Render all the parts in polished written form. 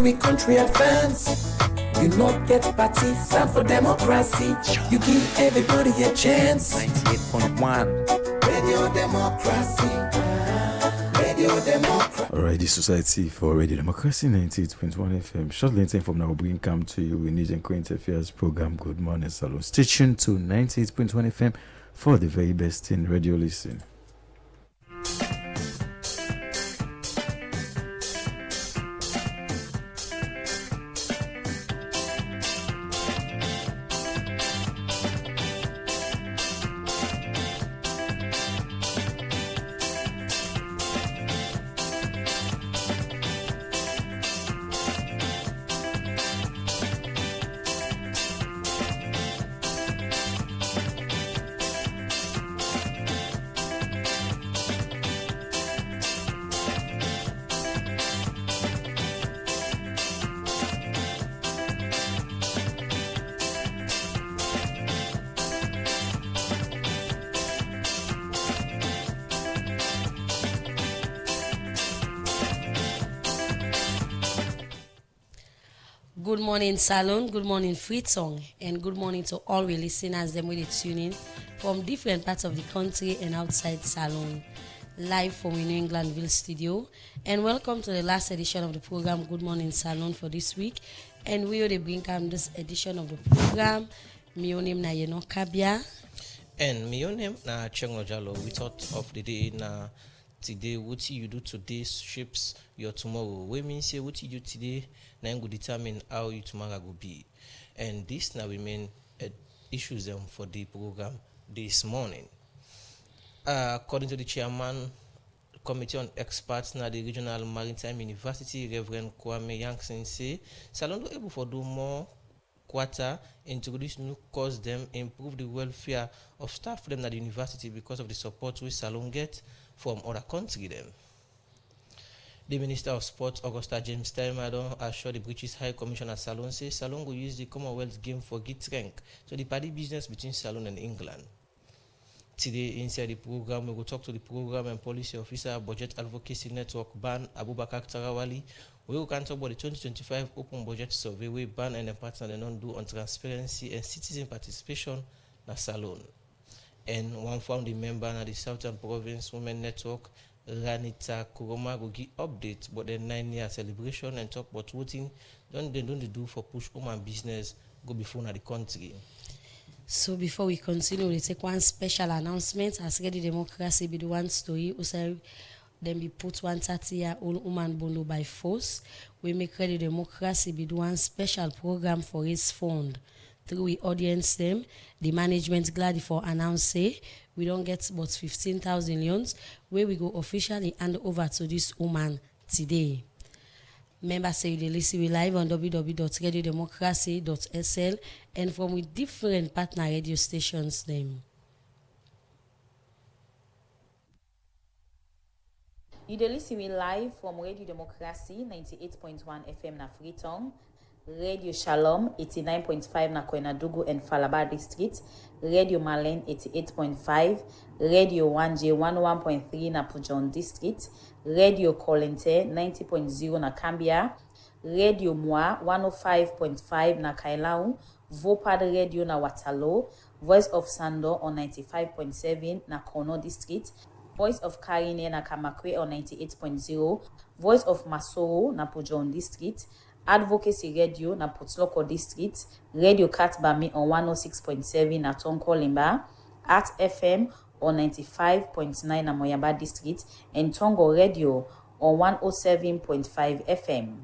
We country advance. You not get party, stand for democracy. You give everybody a chance. 98.1 Radio Democracy. Radio Democracy. Alright, the Society for Radio Democracy 98.1 FM. Shortly in time from now, we'll come to you with News and Current Affairs program. Good morning, Salon. Stay tuned to 98.1 FM for the very best in radio listening. Good morning, Salon. Good morning, Freetong. And good morning to all we listeners them with tune in from different parts of the country and outside Salon. Live from New Englandville studio. And welcome to the last edition of the program, Good Morning, Salon, for this week. And we will bring this edition of the program. My name na Yeno Kabia. And my name na Chengo Jalo. We thought of the day na today, what you do today shapes your tomorrow. We mean say what you do today now go determine how your tomorrow will be. And this now remain issues them for the program this morning. According to the chairman, Committee on Experts na the Regional Maritime University, Reverend Kwame Yankson say, Salon able for do more quarter, introduce new course them, improve the welfare of staff them at the university because of the support which Salon get from other countries them. The Minister of Sports, Augusta James Taimado, assured the British High Commissioner Salon says Salon will use the Commonwealth game for get rank, so the party business between Salon and England. Today, inside the program, we will talk to the Program and Policy Officer, Budget Advocacy Network, Ban Abubakar Tarawali. We will talk about the 2025 Open Budget Survey, we ban and the partner they don't do on transparency and citizen participation na Salon. And one founding member na the Southern Province Women Network, Ranita Kuroma, will give update about the 9-year celebration and talk about voting don't do for push woman business go before na the country. So before we continue, we take one special announcement. As Radio Democracy be the one story, also then be put 130-year-old woman bondo by force. We make Radio Democracy be the one special program for his fund. Through we audience them, the management glad for announce say we don't get about 15,000 loans where we go officially hand over to this woman today. Members say they listen we live on www.radiodemocracy.sl and from with different partner radio stations them. You dey listen we live from Radio Democracy 98.1 FM na Freetong, Radio Shalom 89.5 na Koinadugu and Falaba District, Radio Malen 88.5, Radio 1J 11.3 na Pujon District, Radio Kolente 90.0 na Cambia, Radio Moi 105.5 na Kailau, Vopad Radio na Watalo, Voice of Sando on 95.7 na Kono District, Voice of Karine na Kamakwe on 98.0, Voice of Masoro na Pujon District, Advocacy Radio na Potloko District, Radio Katbami on 106.7 na Tonko Limba, Art FM on 95.9 na Moyamba District, and Tongo Radio on 107.5 FM.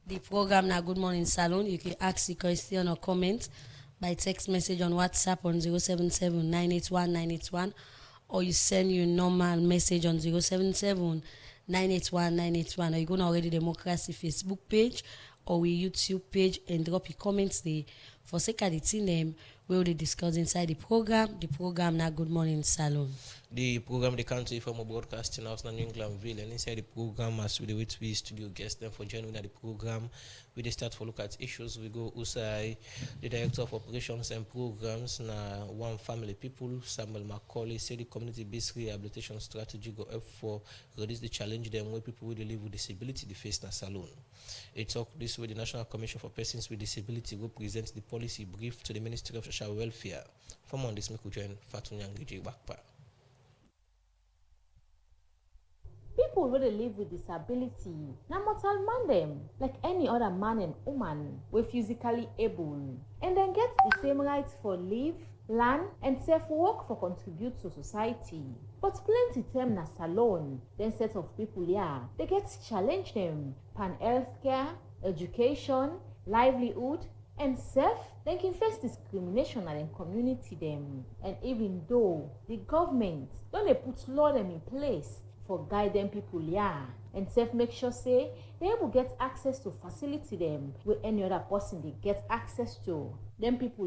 The program na Good Morning Salon. You can ask the question or comment by text message on WhatsApp on 077-981-981, or you send your normal message on 077-981-981, or you go to Already Democracy Facebook page or we YouTube page and drop your comments there. For sake of the team, we will discuss inside the program. The program now Good Morning Salon. The program they come to you from a broadcasting house in New Englandville, and inside the program as we wait we studio guests them for joining the program. We start to look at issues. We go Usai, the director of operations and programs na One Family People, Samuel Macaulay, say the community-based rehabilitation strategy go up for reduce the challenge them where people will live with disability they face na salon. It talk this way the National Commission for Persons with Disability will present the policy brief to the Ministry of Social Welfare. From on this we could join Fatunyangiji Bakpa. People wey dey live with disability na mortal man dem like any other man and woman wey physically able, and dem get the same rights for live, learn and self-work for contribute to society. But plenty term na salon, dem set of people here, they get challenge them pan healthcare, education, livelihood and dem can face discrimination and in community them. And even though the government don dey put law them in place for guide them people and make sure say they able get access to facility them where any other person they get access to, them people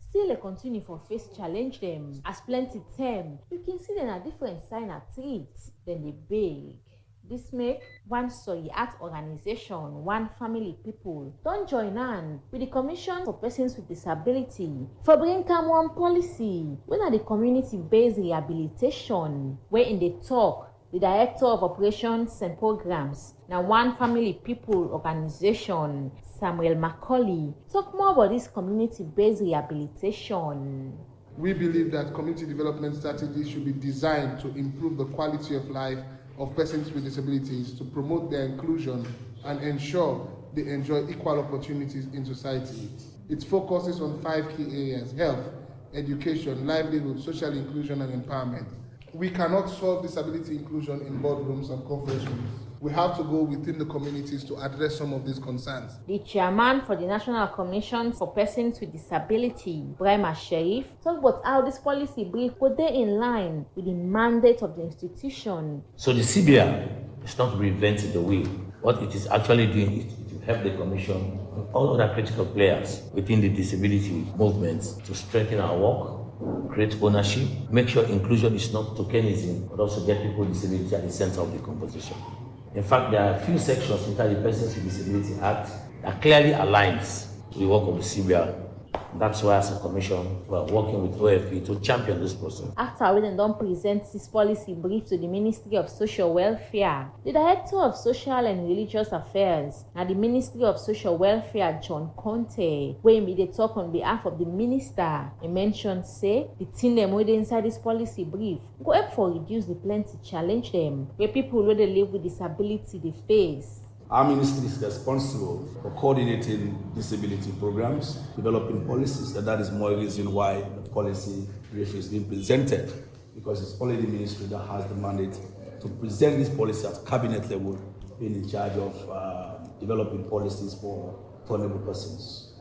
still they continue for face challenge them as plenty term you can see them a different sign of treats than they beg. This make one Soy Art organization, One Family People, don't join on with the Commission for Persons with Disability for bring come one policy when are the community-based rehabilitation where in the talk the Director of Operations and Programs, now One Family People organization, Samuel Macaulay, talk more about this community-based rehabilitation. We believe that community development strategies should be designed to improve the quality of life of persons with disabilities, to promote their inclusion and ensure they enjoy equal opportunities in society. It focuses on 5 key areas: health, education, livelihood, social inclusion and empowerment. We cannot solve disability inclusion in boardrooms and conference rooms. We have to go within the communities to address some of these concerns. The chairman for the National Commission for Persons with Disability, Brahma Sharif, talked about how this policy brief would be in line with the mandate of the institution. So the CBR is not reinventing the wheel. What it is actually doing is to help the Commission and all other critical players within the disability movement to strengthen our work, create ownership, make sure inclusion is not tokenism, but also get people with disability at the center of the composition. In fact, there are a few sections inside the Persons with Disability Act that clearly aligns to the work of the CBR. That's why as a commission, we are working with OFP to champion this process. After we don't present this policy brief to the Ministry of Social Welfare, the Director of Social and Religious Affairs and the Ministry of Social Welfare, John Conte, where he did talk on behalf of the minister, he mentioned say the thing them with inside this policy brief go help for reduce the plenty challenge them where people where they live with disability they face. Our ministry is responsible for coordinating disability programs, developing policies, and that is more reason why the policy brief is being presented, because it's only the ministry that has the mandate to present this policy at cabinet level, being in charge of developing policies for vulnerable persons.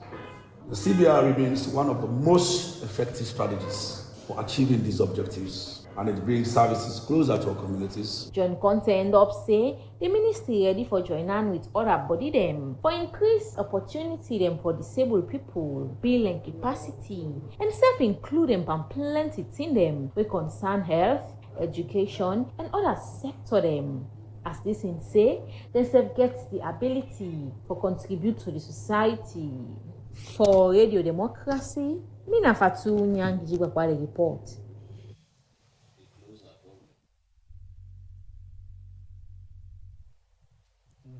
The CBR remains one of the most effective strategies for achieving these objectives, and it brings services closer to our communities. John Conte end up say the ministry ready for join on with other body them for increased opportunity them for disabled people, building capacity, and self-include them and plenty thing them we concern health, education, and other sector them. As this in say, they self gets the ability for contribute to the society. For Radio Democracy, Mina Fatu Nyang Jigwakwale report.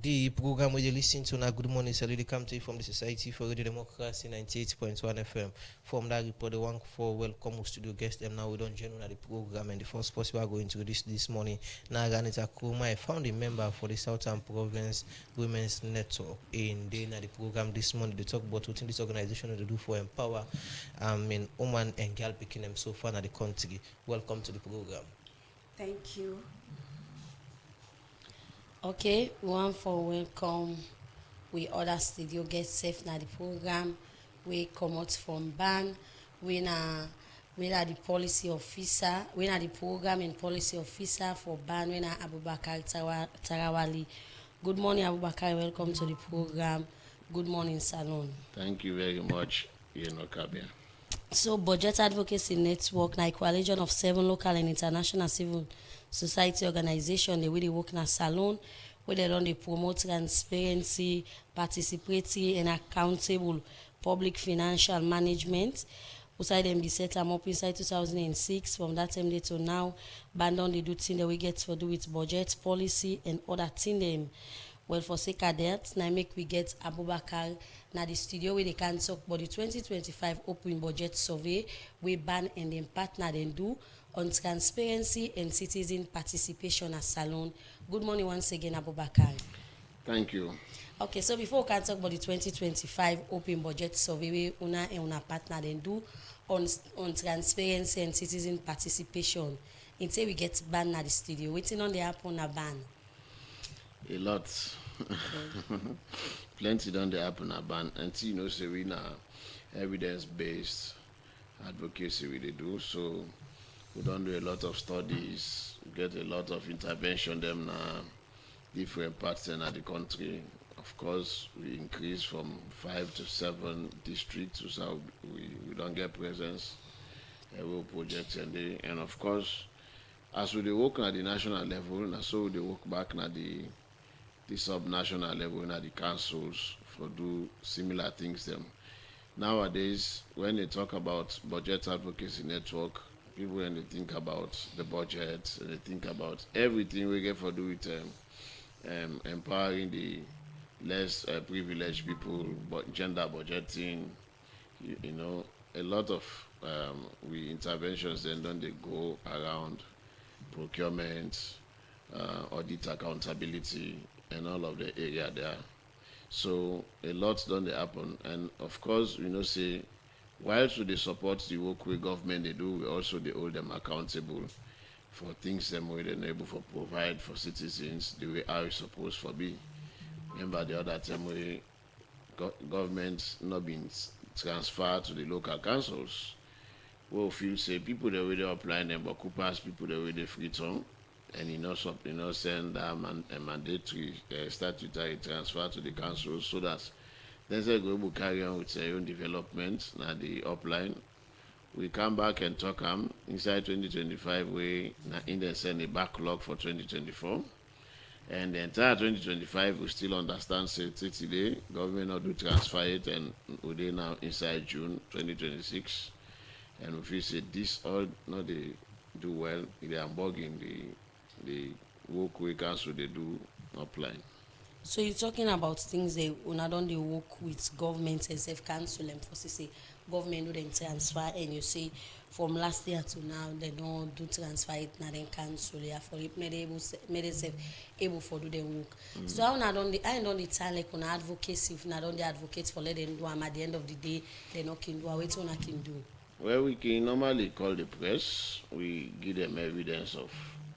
The program we listen to now, Good Morning Salute, come to you from the Society for Radio Democracy 98.1 FM. From that report, the one for welcome studio guest them now we don't join the program, and the first person we are going to this morning. Now Ganita Kuma, I found a member for the Southern Province Women's Network in the program this morning. They talk about what this organization will do for empower women and girl picking them so far in the country. Welcome to the program. Thank you. Okay, one for welcome. We other studio get safe na the program. We come out from ban. We na the policy officer. We na the program and policy officer for ban. We na Abubakar Tarawali. Good morning, Abubakar. Welcome to the program. Good morning, Salon. Thank you very much, Kabia. So, Budget Advocacy Network, na a coalition of 7 local and international civil society organizations, they really work in a salon where they don dey promote transparency, participatory and accountable public financial management. Outside them, be set am up inside 2006. From that time day to now, band don dey do thing that we get to do with budget policy and other thing them. Well, for sake of that, now make we get Abubakar na the studio where they can talk about the 2025 Open Budget Survey we ban and then partner then do on transparency and citizen participation as salon. Good morning once again, Abubakar. Thank you. Okay, so before we can talk about the 2025 Open Budget Survey we una and una partner then do on transparency and citizen participation, until we get banned at the studio, waiting on the happen a ban. A lot. Plenty done the happen a ban. Until you know, say we now evidence-based advocacy we dey do. So we don't do a lot of studies, get a lot of intervention them now different parts in the country. Of course, we increase from 5 to 7 districts, so we don't get presence. We project and of course, as we dey work at the national level, and so we dey work back at the sub-national level, at the councils for do similar things them. Nowadays, when they talk about Budget Advocacy Network, people when they think about the budget, and they think about everything we get for do with empowering the less privileged people, but gender budgeting, you know, a lot of we interventions then don't they go around procurement, audit accountability, and all of the area there. So a lot done they happen, and of course, you know, say whilst they support the work with government they do, we also they hold them accountable for things them way they're able to provide for citizens the way how it's supposed to be. Remember the other time we government not being transferred to the local councils. Well, feel say people the way they apply them, but coupons people the way they free term, and send them a mandatory statutory transfer to the council so that then they go able to carry on with their own development. Now the upline, we come back and talk inside 2025 we in the send a backlog for 2024. And the entire 2025 we still understand say today government not do transfer it, and we now inside June 2026. And if we say this all not they do well, they are bugging the work we council they do applying. So you're talking about things they una don dey work with government and self council and for say government do then transfer, and you say from last year to now they don't do transfer it now then cancel it for it made themselves able for do their work. So how una don I don't the time like una advocacy if una don dey advocate for let them do at the end of the day they not can do what una can do. Well, we can normally call the press, we give them evidence of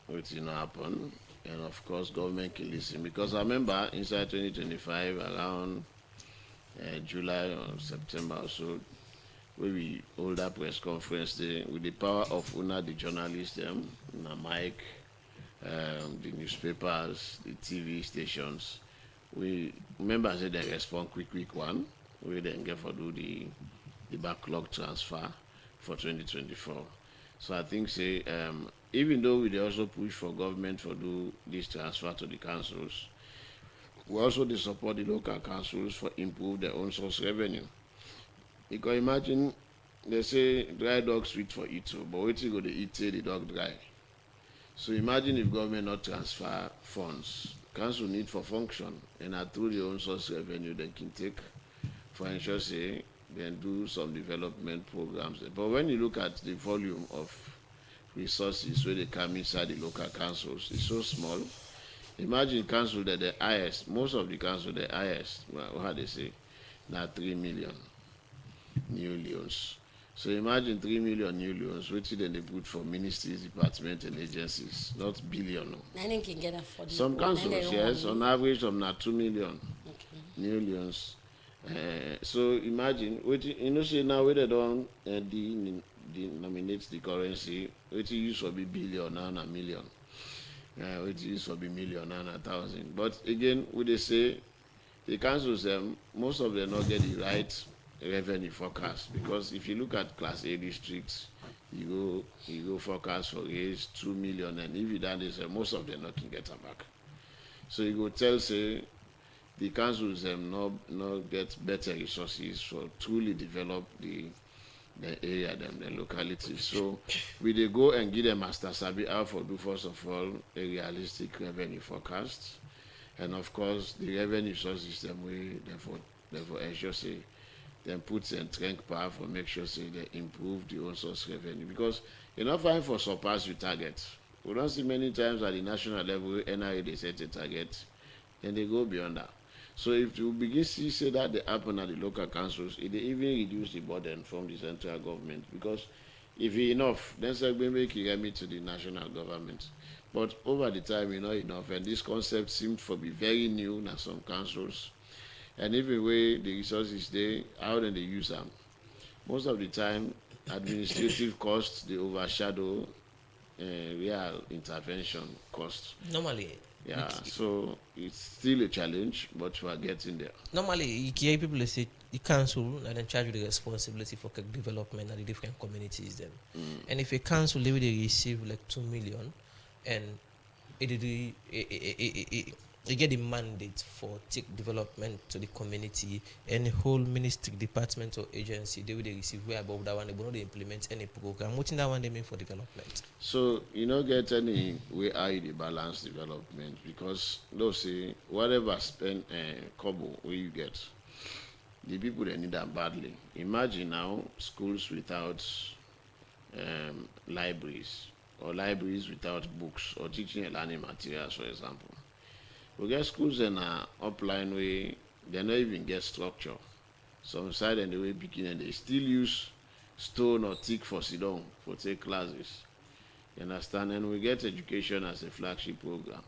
what's going to happen, and of course government can listen, because I remember inside 2025 around July or September or so, where we hold that press conference there with the power of una the journalists them, una mic, the newspapers, the TV stations. We remember say they respond quick one, we then get for do the backlog transfer for 2024. So I think say even though we also push for government for do this transfer to the councils, we also they support the local councils for improve their own source revenue. Because imagine they say dry dog sweet for eat, but wait you go to eat say the dog dry. So imagine if government not transfer funds, council need for function, and through their own source revenue they can take for ensure say then do some development programs. But when you look at the volume of resources where they come inside the local councils, it's so small. Imagine council that the highest, most of the council the highest, well, how they say, now 3 million new loans. So imagine 3 million new loans, which then they put for ministries, departments, and agencies, not billion. Can get afford some councils, yes, on average, some now 2 million new loans. So imagine, you know, say now where they don't denominate the currency, which used to be billion and a million, which used to be million and 1,000. But again, would they say the councils, most of them not get the right revenue forecast, because if you look at Class A districts, you go forecast for raise 2 million, and if you done this, most of them not can get them back. So you go tell say the councils not get better resources for truly develop the area, the locality. So we they go and give them Master Sabi how for do first of all a realistic revenue forecast, and of course the revenue source system we therefore ensure say then put and strength power for make sure say they improve the own source revenue, because you're not fine for surpass your target. We don't see many times at the national level NRA they set a target, then they go beyond that. So if you begin to say that they happen at the local councils, it even reduce the burden from the central government, because if it's enough, then say we make it remit to the national government. But over the time, not enough, and this concept seemed to be very new in some councils. And even way the resources they, how then they use them. Most of the time, administrative costs they overshadow real intervention costs. Normally. Yeah, so it's still a challenge, but we are getting there. Normally, you hear people say the council are in charge with the responsibility for development at the different communities. Them, and if a council they receive like 2 million, and they get the mandate for take development to the community, and the whole ministry, department or agency they will receive way above that one. They will not implement any program. What in that one they mean for development? So you don't get any way how you balance development, because those say whatever spend kobo where you get, the people they need that badly. Imagine now schools without libraries, or libraries without books or teaching and learning materials, for example. We get schools in an upline way, they don't even get structure. Some side and the way beginning, they still use stone or thick for sit down for take classes. You understand? And we get education as a flagship program.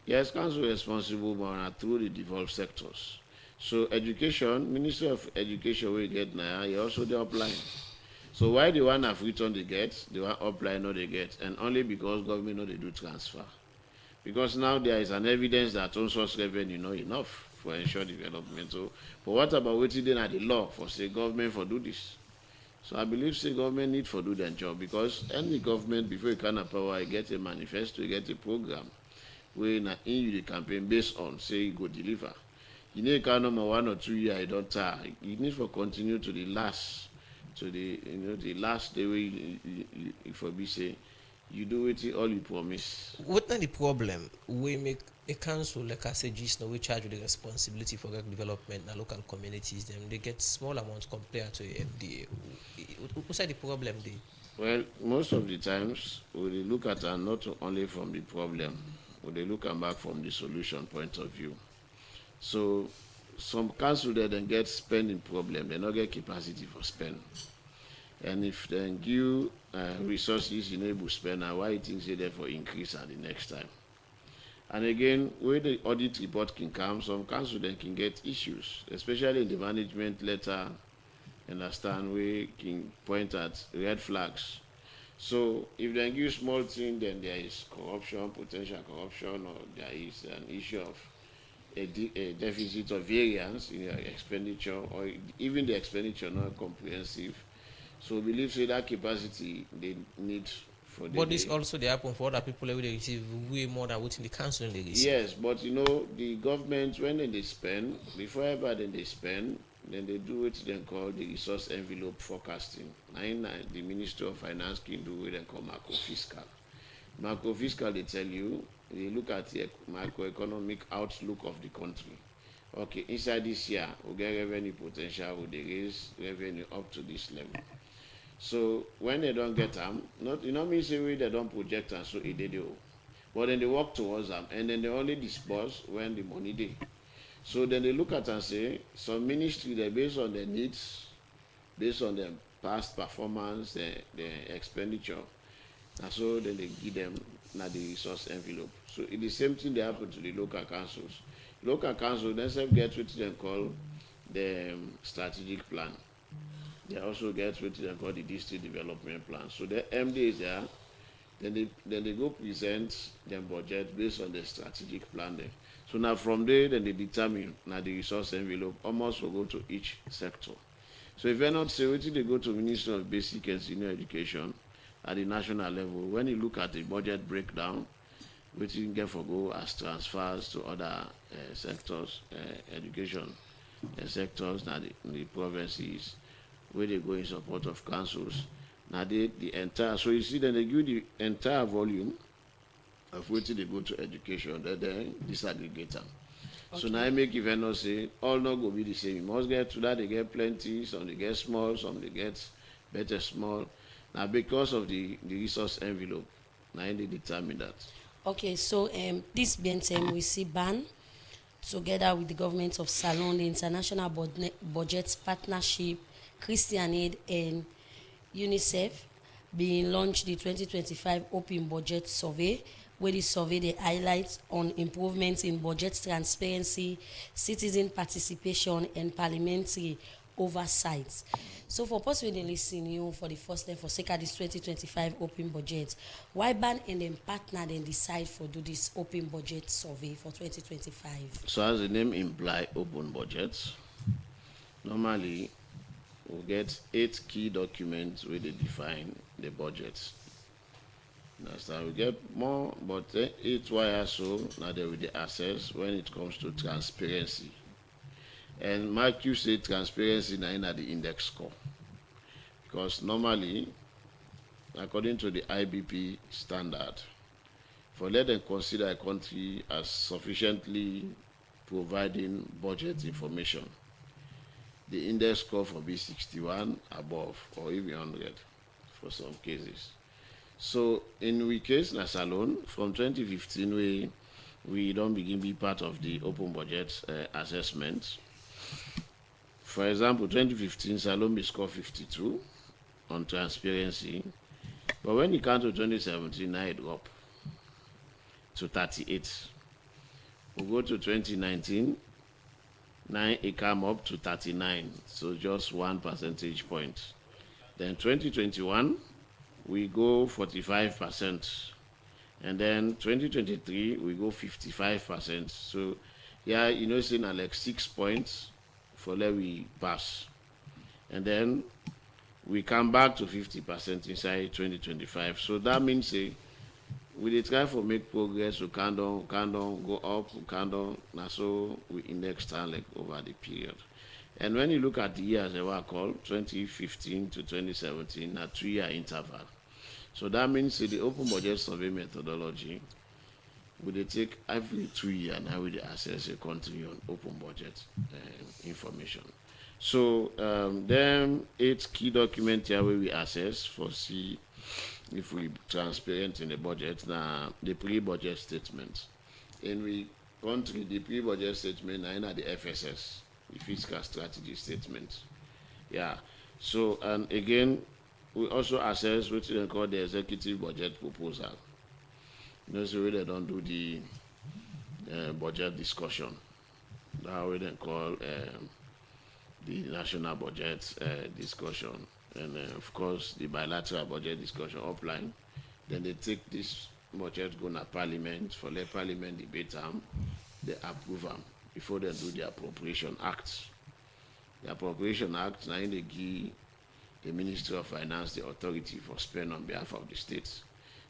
Yes, council responsible, but through the devolved sectors. So education, Ministry of Education we get now, you also the upline. So why the one have returned they get, the one upline no they get, and only because government no they do transfer. Because now there is an evidence that own source revenue not enough for ensure development. So, but what about waiting then at the law for say government for do this? So I believe say government need for do their job, because any government before you can have power, you get a manifesto, you get a program where in you the campaign based on say you go deliver. You need kind of 1 or 2 years, you don't tire. You need for continue to the last the last day where you for be say you do it all you promise. What not the problem? We make a council like I said, just now we charge with the responsibility for development in local communities. Them they get small amounts compared to FDA. What's the problem there? Well, most of the times we look at it not only from the problem, we look at back from the solution point of view. So some council they then get spending problem, they not get capacity for spend. And if they give resources enable spend, why you think they therefore increase at the next time? And again, where the audit report can come, some council then can get issues, especially in the management letter, understand we can point at red flags. So if they give small thing, then there is corruption, potential corruption, or there is an issue of a deficit of variance in your expenditure, or even the expenditure not comprehensive. So we believe say that capacity they need for the. But this also they happen for other people where they receive way more than what in the council they receive. Yes, but the government when they spend, before ever then they spend, then they do what they call the resource envelope forecasting. The Ministry of Finance can do what they call macro fiscal. Macro fiscal they tell you, they look at the macroeconomic outlook of the country. Okay, inside this year we get revenue potential, we they raise revenue up to this level. So when they don't get them, not mean say they don't project them, so it they do. But then they work towards them, and then they only disperse when the money they. So then they look at and say, some ministry they based on their needs, based on their past performance, their expenditure, and so then they give them the resource envelope. So it's the same thing that happen to the local councils. Local council themselves get what they call the strategic plan. They also get what they call the district development plan. So the MD is there, then they go present their budget based on the strategic plan there. So now from there, then they determine now the resource envelope almost will go to each sector. So if you're not say wetin they go to Ministry of Basic and Senior Education at the national level, when you look at the budget breakdown, wetin get for go as transfers to other sectors, education sectors, now the provinces, where they go in support of councils. Now the entire, so you see then they give the entire volume of wetin they go to education, then disaggregate them. Okay. So now I make even not say all not go be the same. You must get to that they get plenty, some they get small, some they get better small. Now because of the resource envelope, now they determine that. Okay, so this BNTM we see ban together with the government of Salon, the International Budget Partnership, Christian Aid, and UNICEF being launched the 2025 Open Budget Survey, where the survey they highlight on improvements in budget transparency, citizen participation, and parliamentary oversight. So for us when they listen you for the first time for sake of this 2025 open budget, why ban and then partner then decide for do this open budget survey for 2025? So as the name imply open budgets, normally we'll get 8 key documents where they define the budget. Understand? We get more, but 8 why so now they will the access when it comes to transparency. And Mark, you say transparency now in the index score. Because normally, according to the IBP standard, for let them consider a country as sufficiently providing budget information, the index score for be 61 above or even 100 for some cases. So in we case Nasalon, from 2015 we don't begin be part of the open budget assessment. For example, 2015, Salome scored 52 on transparency, but when it comes to 2017, now it dropped to 38. We go to 2019, now it come up to 39, so just 1 percentage point. Then 2021, we go 45%, and then 2023, we go 55%. So, yeah, you know, it's in like 6 points for let we pass, and then we come back to 50% inside 2025. So that means we dey try for make progress. We can go up, we can down. Now so we index stand like over the period. And when you look at the years they were called 2015 to 2017, a 3-year interval. So that means the open budget survey methodology we dey take every 2 years now we dey assess a country on open budget information. So them 8 key documents here where we assess for see if we transparent in the budget. Now the pre-budget statement. In we country the pre-budget statement now in the FSS, the fiscal strategy statement. Yeah. So and again we also assess what they call the executive budget proposal. You know, so they don't do the budget discussion. That way they call the national budget discussion, and of course the bilateral budget discussion upline. Then they take this budget go to parliament for let parliament debate them, they approve them before they do the appropriation act. The appropriation act now they give the Ministry of Finance the authority for spend on behalf of the states.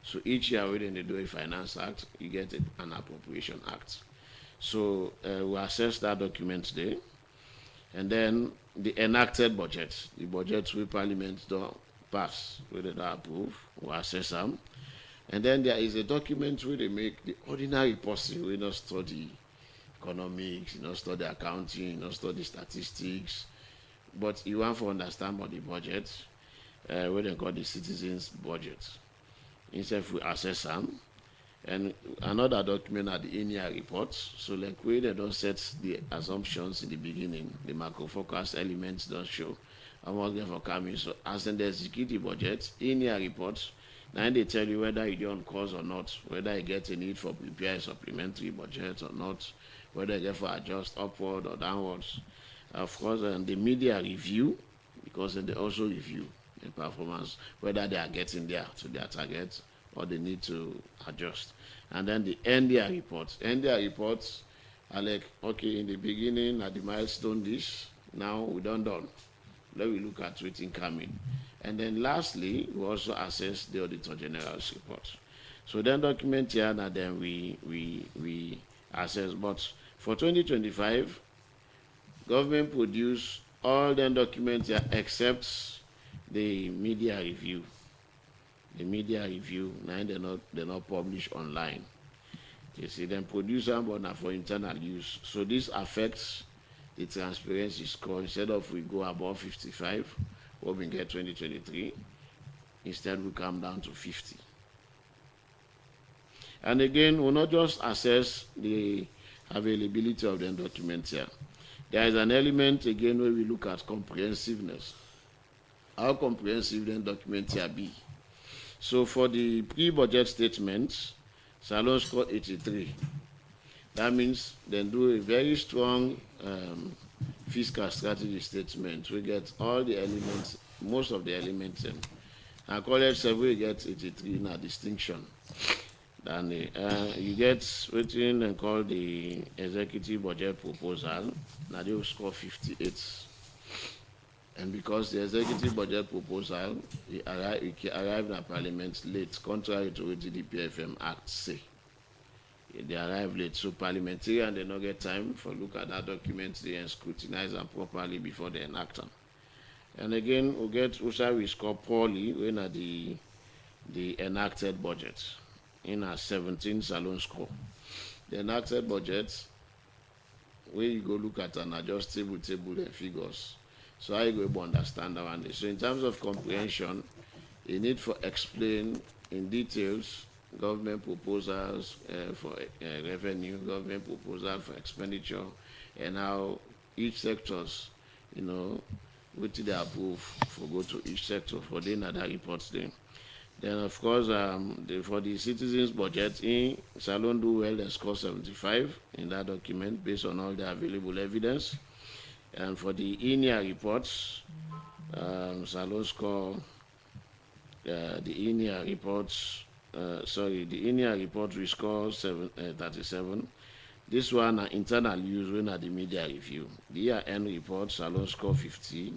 So each year when they do a finance act, you get an appropriation act. So we assess that document today, and then the enacted budget, the budget we parliament don't pass, where they don't approve, we assess them. And then there is a document where they make the ordinary person, we don't study economics, you don't study accounting, you don't study statistics, but you want to understand about the budget, where they call the citizens' budget. Instead, we assess them, and another document are the in-year reports. So, like where they don't set the assumptions in the beginning, the macro forecast elements don't show. I'm working for coming. So, as in the executive budget, in-year reports, now they tell you whether you don't cause or not, whether you get a need for prepare a supplementary budget or not, whether you get for adjust upward or downwards. Of course, and the media review, because they also review the performance, whether they are getting there to their target or they need to adjust. And then the NDR reports. NDR reports are like, okay, in the beginning, at the milestone this, now we done. Let me look at waiting coming. And then lastly, we also assess the Auditor General's report. So then document here, and then we assess. But for 2025, government produced all the documents here except the media review. The media review, now they're not published online. You see, then produce them, but not for internal use. So this affects the transparency score. Instead of we go above 55, what we get 2023, instead we come down to 50. And again, we'll not just assess the availability of the documents here. There is an element, again, where we look at comprehensiveness. How comprehensive the documents here be. So for the pre-budget statements, Salon score 83. That means they do a very strong fiscal strategy statement. We get all the elements, most of the elements. And college 7, we get 83 in a distinction. Then you get what they call the executive budget proposal. Now they will score 58. And because the executive budget proposal arrived at Parliament late, contrary to what the DPFM Act say. They arrive late, so parliamentarians they don't get time for look at that document and scrutinize them properly before they enact them. And again, we score poorly when at the enacted budget in a 17 Salon score. The enacted budget, where you go look at an adjustable table and figures. So how you go understand that one? So in terms of comprehension, you need to explain in details government proposals for revenue, government proposal for expenditure, and how each sectors, what they approve for go to each sector for the another reports then. Then of course, for the citizens' budget, in Salon do well, they score 75 in that document based on all the available evidence. And for the INEA reports, Salon score the INEA reports. The INEA report we score 37. This one are internal use when at the media review. The year-end report, Salon score 50,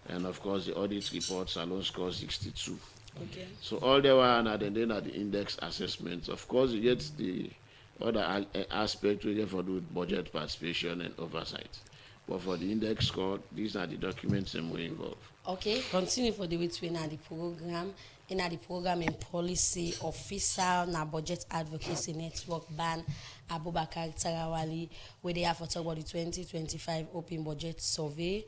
and of course the audit report, Salon score 62. Okay. So all the one are then at the index assessments. Of course, you get the other aspect we get for the budget participation and oversight. But for the index score, these are the documents that we involve. Okay, continue for the way to the program. In the program and policy officer na budget advocacy network ban Abubakar Tarawali, where they have to talk about the 2025 open budget survey.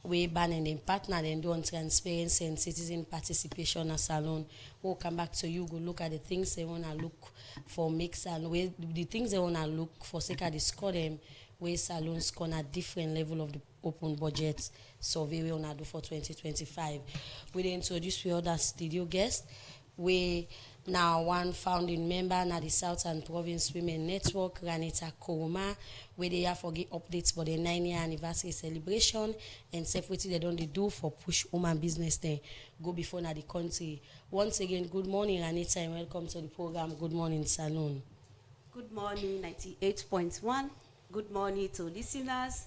We ban and then partner and do on transparency and citizen participation as Salon. We'll come back to you, go look at the things they want to look for mix and where the things they want to look for, sake of the score them, where Salon score a different level of the open budget survey we want to do for 2025. We introduce we other studio guests. We now one founding member na the Southern Province Women Network, Ranita Koroma, where they have forget updates for the 9-year anniversary celebration and safety they don't do for push woman business then go before na the country. Once again, good morning, Ranita, and welcome to the program. Good morning, Salon. Good morning, 98.1. Good morning to listeners.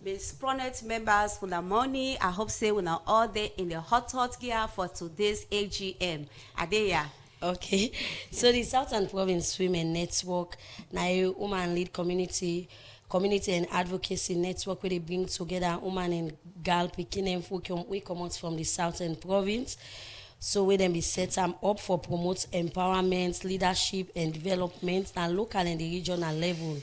Miss Pronet members, good morning. I hope say we are all there in the hot gear for today's AGM. Adeya. Okay, so the Southern Province Women Network, now a woman lead community and advocacy network where they bring together woman and girl picking them we come out from the Southern Province. So we then be set up for promote empowerment, leadership and development at local and the regional level.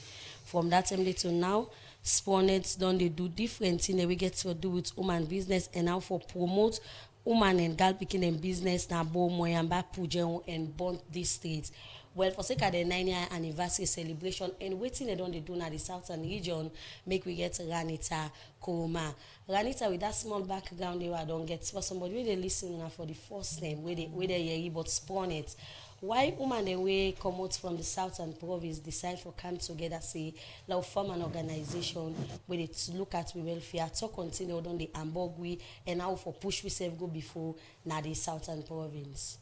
From that time to now, Sponets don't they do different things that we get to do with woman business and now for promote woman and girl picking them business na Bo Moyamba Pujen and Bond districts. Well, for sake of the 9-year anniversary celebration and waiting they don't they do now the Southern region, make we get Ranita Koroma. Ranita, with that small background there, I don't get for somebody where they listen now for the first time, where they hear about Sponets. Why women the way come out from the Southern Province decide for come together, say, like form an organization where they look at we welfare, talk continue on the Ambogwi and now for push we save go before now the Southern Province.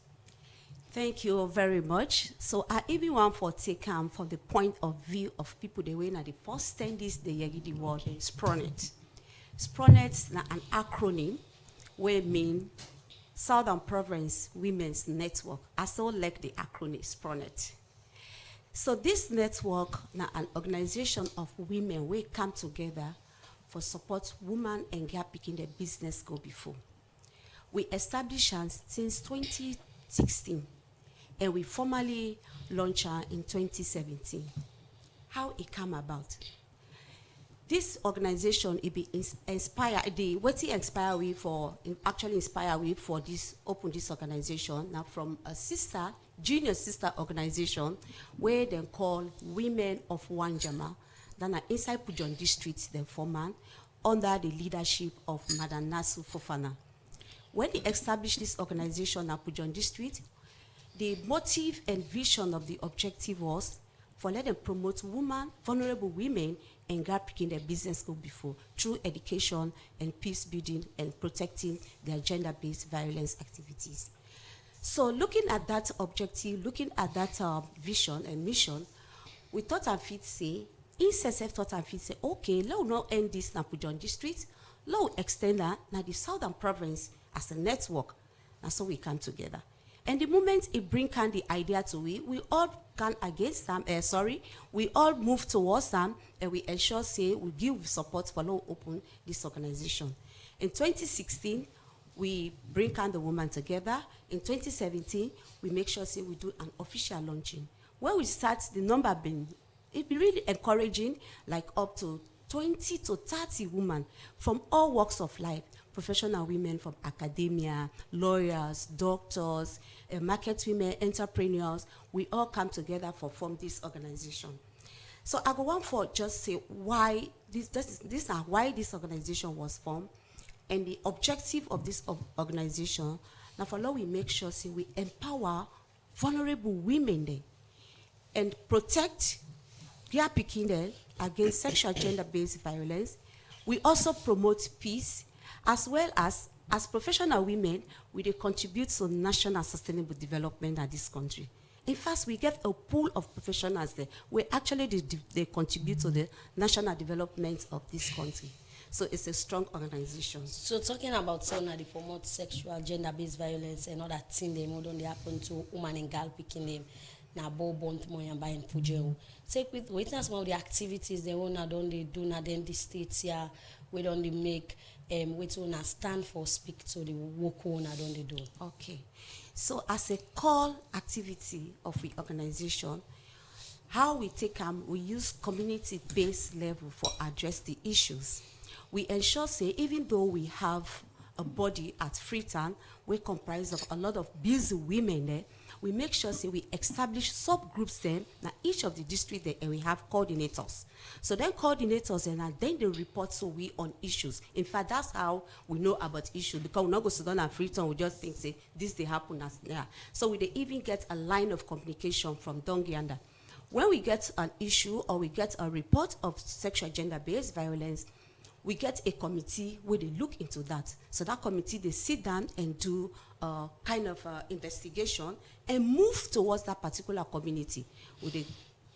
Thank you very much. So I even want for take from the point of view of people the way now the first 10 days the Yagi the word is Spronet. SPRONET na an acronym wey mean Southern Province Women's Network. I so like the acronym SPRONET. So this network na an organization of women wey come together for support women and girl picking their business go before. We established am since 2016 and we formally launched am in 2017. How it came about? This organization, it be inspired, what it inspire we for, actually inspire we for this, open this organization, now from a junior sister organization, where they call Women of Wanjama, then inside Pujon District, the former, under the leadership of Madam Nasu Fofana. When they established this organization at Pujon District, the motive and vision of the objective was for let them promote women, vulnerable women, and girl picking their business go before through education and peace building and protecting their gender-based violence activities. So looking at that objective, looking at that vision and mission, we thought and fit say, INSSF thought and fit say, okay, let us not end this na Pujon District, let us extend that na the Southern Province as a network, and so we come together. And the moment it bring the idea to we all can against them, we all move towards them, and we ensure say we give support for law open this organization. In 2016, we bring the women together. In 2017, we make sure say we do an official launching. When we start, the number it be really encouraging, like up to 20 to 30 women from all walks of life, professional women from academia, lawyers, doctors, market women, entrepreneurs, we all come together for form this organization. So I go on for just say why this are why this organization was formed, and the objective of this organization. Now for law, we make sure say we empower vulnerable women there and protect their picking there against sexual gender-based violence. We also promote peace, as well as professional women, we contribute to national sustainable development in this country. In fact, we get a pool of professionals there where actually they contribute to the national development of this country. So it's a strong organization. So talking about now they promote sexual gender-based violence and other things they don't happen to women and girl picking them. Na bo bont moyamba in Pujeo. Take with witness some of the activities they wanna don't they do na then the states here, we don't they make which wanna stand for speak to the work owner don't they do. Okay. So as a call activity of the organization, how we take we use community-based level for address the issues. We ensure say even though we have a body at Freetown, we comprise of a lot of busy women there, we make sure say we establish subgroups then now each of the district there, and we have coordinators. So then coordinators and then they report to we on issues. In fact, that's how we know about issues, because we not go sit down at Freetown, we just think say this they happen as there. So we they even get a line of communication from Dongianda. When we get an issue or we get a report of sexual gender-based violence, we get a committee where they look into that. So that committee, they sit down and do kind of investigation and move towards that particular community. Would they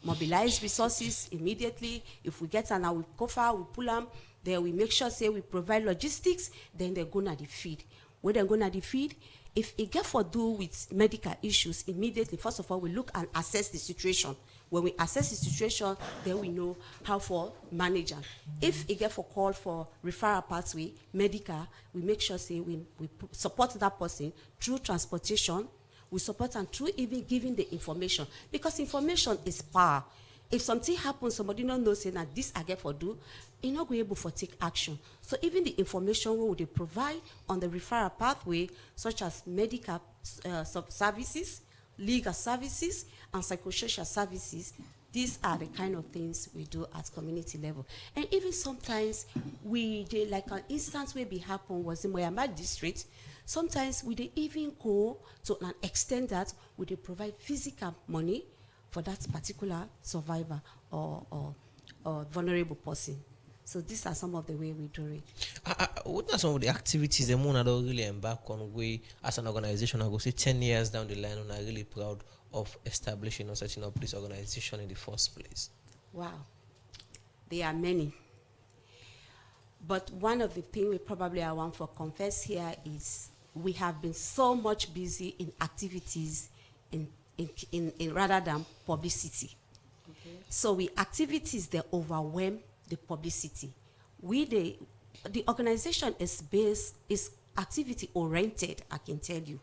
mobilize resources immediately? If we get an we cover, we pull them, then we make sure say we provide logistics, then they're gonna the feed. When they're gonna the feed, if it get for do with medical issues, immediately, first of all, we look and assess the situation. When we assess the situation, then we know how for manage them. If it get for call for referral pathway, medical, we make sure say we support that person through transportation. We support them through even giving the information, because information is power. If something happens, somebody don't know saying that this I get for do, you're not going to be able to take action. So even the information we would provide on the referral pathway, such as medical services, legal services, and psychosocial services, these are the kind of things we do at community level. And even sometimes we did, like an instance where it happened was in Moyamba district. Sometimes we did even go to an extent that we did provide physical money for that particular survivor or vulnerable person. So these are some of the way we do it. What are some of the activities the Mona don't really embark on? We as an organization, I go say 10 years down the line, and I'm really proud of establishing or setting up this organization in the first place. Wow, there are many. But one of the things we probably I want to confess here is we have been so much busy in activities in rather than publicity. Okay. So we activities that overwhelm the publicity. The organization is activity oriented, I can tell you.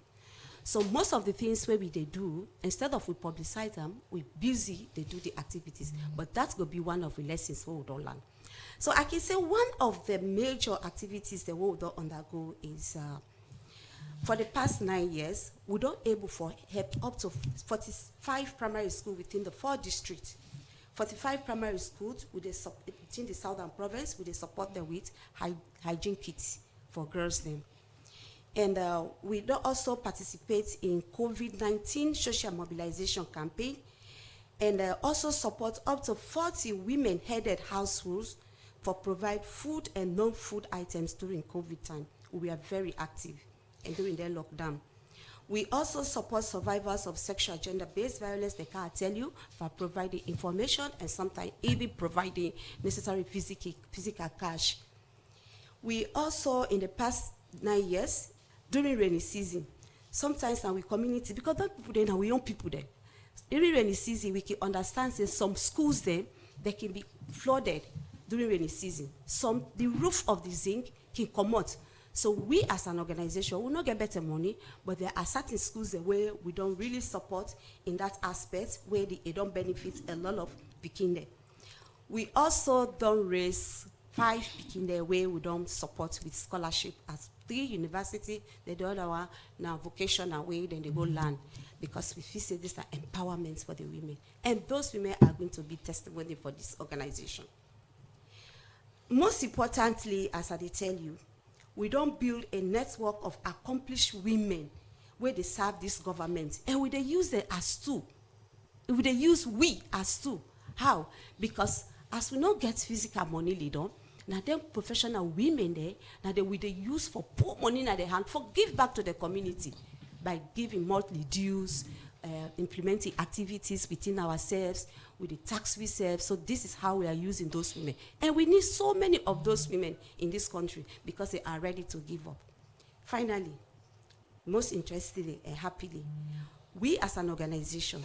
So most of the things where they do, instead of we publicize them, we busy, they do the activities. But that's going to be one of the lessons we don't learn. So I can say one of the major activities that we don't undergo is, for the past 9 years, we don't able for help up to 45 primary schools within the 4 districts. 45 primary schools within the southern province, we support them with hygiene kits for girls then. And we don't also participate in COVID-19 social mobilization campaign, and also support up to 40 women-headed households for provide food and non-food items during COVID time. We are very active and during their lockdown. We also support survivors of sexual gender-based violence, they can tell you, for providing information and sometimes even providing necessary physical cash. We also, in the past 9 years, during rainy season, sometimes in our community, because those people there, now we young people there, during rainy season, we can understand that some schools there, they can be flooded during rainy season. The roof of the zinc can come out. So we as an organization will not get better money, but there are certain schools there where we don't really support in that aspect, where they don't benefit a lot of pikin there. We also don't raise 5 pikin there where we don't support with scholarship as 3 university, the other one now vocational way, then they go learn, because we feel this is empowerment for the women. And those women are going to be testimony for this organization. Most importantly, as I tell you, we don't build a network of accomplished women where they serve this government, and they use them as tool. They use we as tool. How? Because as we don't get physical money leader, now them professional women there, now they will use for pour money in their hand for give back to the community by giving monthly dues, implementing activities within ourselves, with the tax reserve. So this is how we are using those women. And we need so many of those women in this country because they are ready to give up. Finally, most interestingly and happily, we as an organization,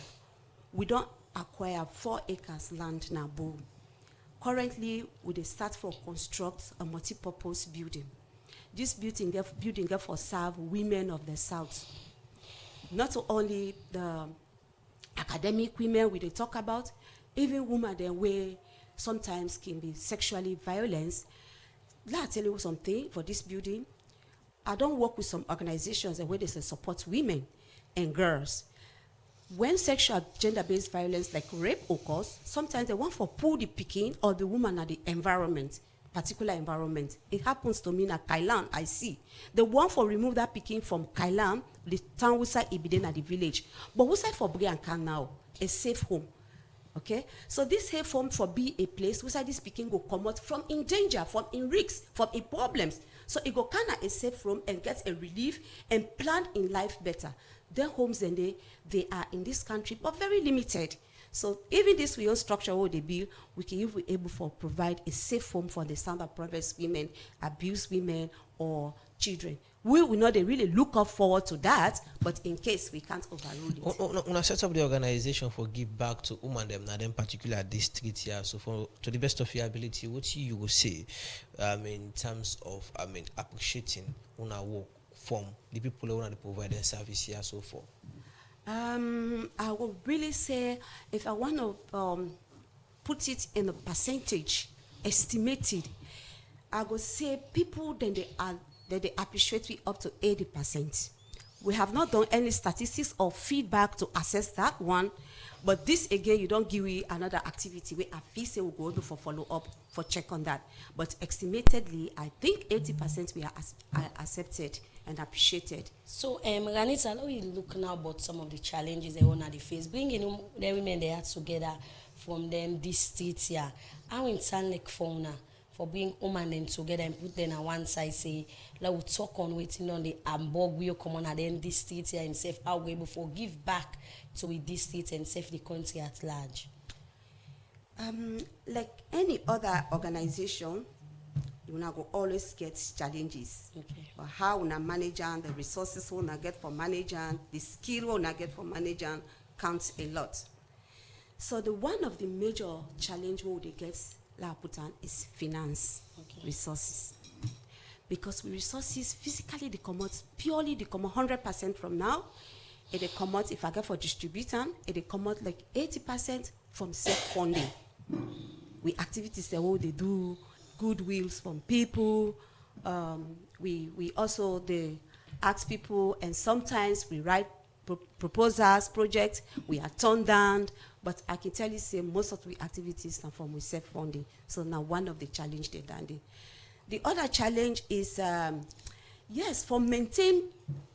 we don't acquire 4 acres land in Abo. Currently, we start for construct a multi-purpose building. This building for serve women of the South. Not only the academic women we talk about, even women that way sometimes can be sexually violent. Let me tell you something for this building. I don't work with some organizations where they support women and girls. When sexual gender-based violence like rape occurs, sometimes they want to pull the pikin or the woman at the environment, particular environment. It happens to me in Kailan, I see. They want to remove that pikin from Kailan, the town outside Ibiden at the village. But outside for Brianka now, a safe home. Okay? So this safe home for be a place where this pikin go come out from in danger, from in risks, from in problems. So it go kind of a safe room and get a relief and plan in life better. Their homes and they are in this country, but very limited. So even this real structure what they build, we can be able to provide a safe home for the Southern Province women, abused women, or children. We will not really look up forward to that, but in case we can't overrule it. When I set up the organization for give back to women them, now them particular district here. So for to the best of your ability, what you will say, in terms of appreciating on our work from the people who want to provide their service here so far. I would really say, if I want to put it in a percentage, estimated, I would say people they appreciate me up to 80%. We have not done any statistics or feedback to assess that one, but this again, you don't give me another activity where I feel say we'll go able for follow up for check on that. But estimatedly, I think 80% we are accepted and appreciated. So, Ranita, let me look now about some of the challenges they want to face. Bringing the women they are together from them this state here. How in sound like fauna for bring women them together and put them on one side, say, let we talk on waiting on the Ambog will come on and then this state here and save how we able to give back to this state and save the country at large. Like any other organization, you go always get challenges. Okay. But how una manage and the resources una get for manage and the skill una get for manage and counts a lot. So the one of the major challenge we they get la put on is finance, resources. Because with resources, physically they come out, purely they come out 100% from now. And they come out, if I get for distributing, and they come out like 80% from self-funding. With activities that they do, goodwills from people. We also they ask people, and sometimes we write proposals, projects, we are turned down. But I can tell you, say most of the activities are from self-funding. So now one of the challenge they done. The other challenge is, yes, for maintain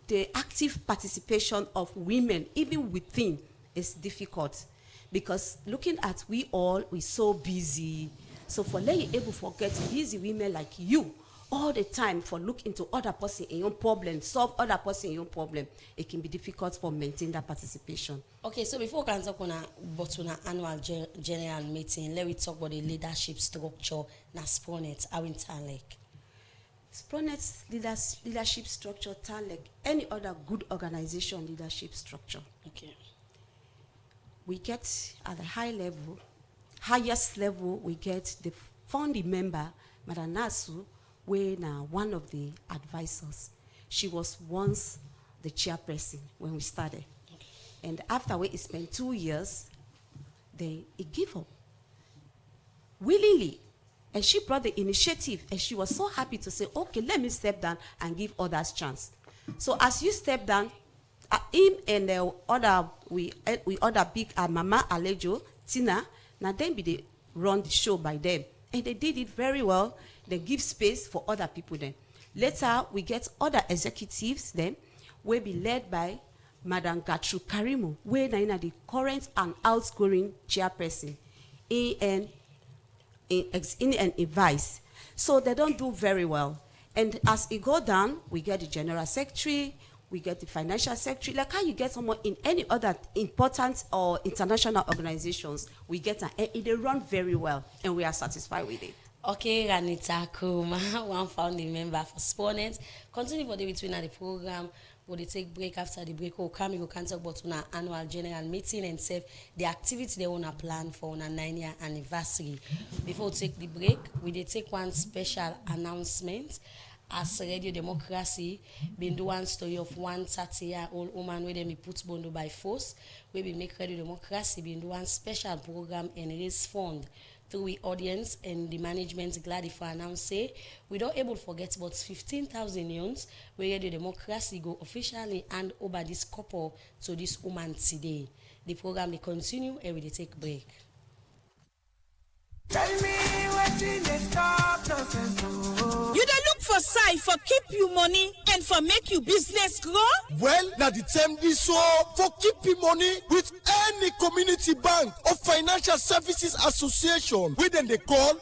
the active participation of women, even within, is difficult. Because looking at we're so busy. So for letting you able to get busy women like you all the time for look into other person in your problem, solve other person in your problem, it can be difficult for maintain that participation. Okay, so before we can talk on an annual general meeting, let me talk about the leadership structure na Spronet, Awintan Lake. Spronet's leadership structure, like any other good organization leadership structure. Okay. We get at the highest level, we get the founding member, Madam Nasu, where now one of the advisors. She was once the chairperson when we started. Okay. And after we spent 2 years, they gave up willingly. And she brought the initiative, and she was so happy to say, okay, let me step down and give others chance. So as you step down, him and the other, we other big Mama Alejo, Tina, now then they run the show by them. And they did it very well. They give space for other people then. Later, we get other executives then, will be led by Madam Gertrude Karimu, where now the current and outgoing chairperson, in advice. So they don't do very well. And as it go down, we get the general secretary, we get the financial secretary. Like how you get someone in any other important or international organizations, we get they run very well, and we are satisfied with it. Okay, Ranita Kuma, one founding member for Spronet. Continue for the between the program. Will they take break after the break? We'll come, we can talk about our annual general meeting and say the activity they want to plan for our 9-year anniversary. Before we take the break, we take one special announcement. As Radio Democracy, been do one story of one 30-year-old woman where they be put bondo by force. We be make Radio Democracy been do one special program and raise fund through the audience and the management. Glad if I announce say we don't able to forget about 15,000 youngs where Radio Democracy go officially hand over this couple to this woman today. The program will continue and we take break. Tell me what in the stop nonsense. You don't look for side for keep you money and for make you business grow? Well, now the term is so for keeping money with any community bank or financial services association, which then they call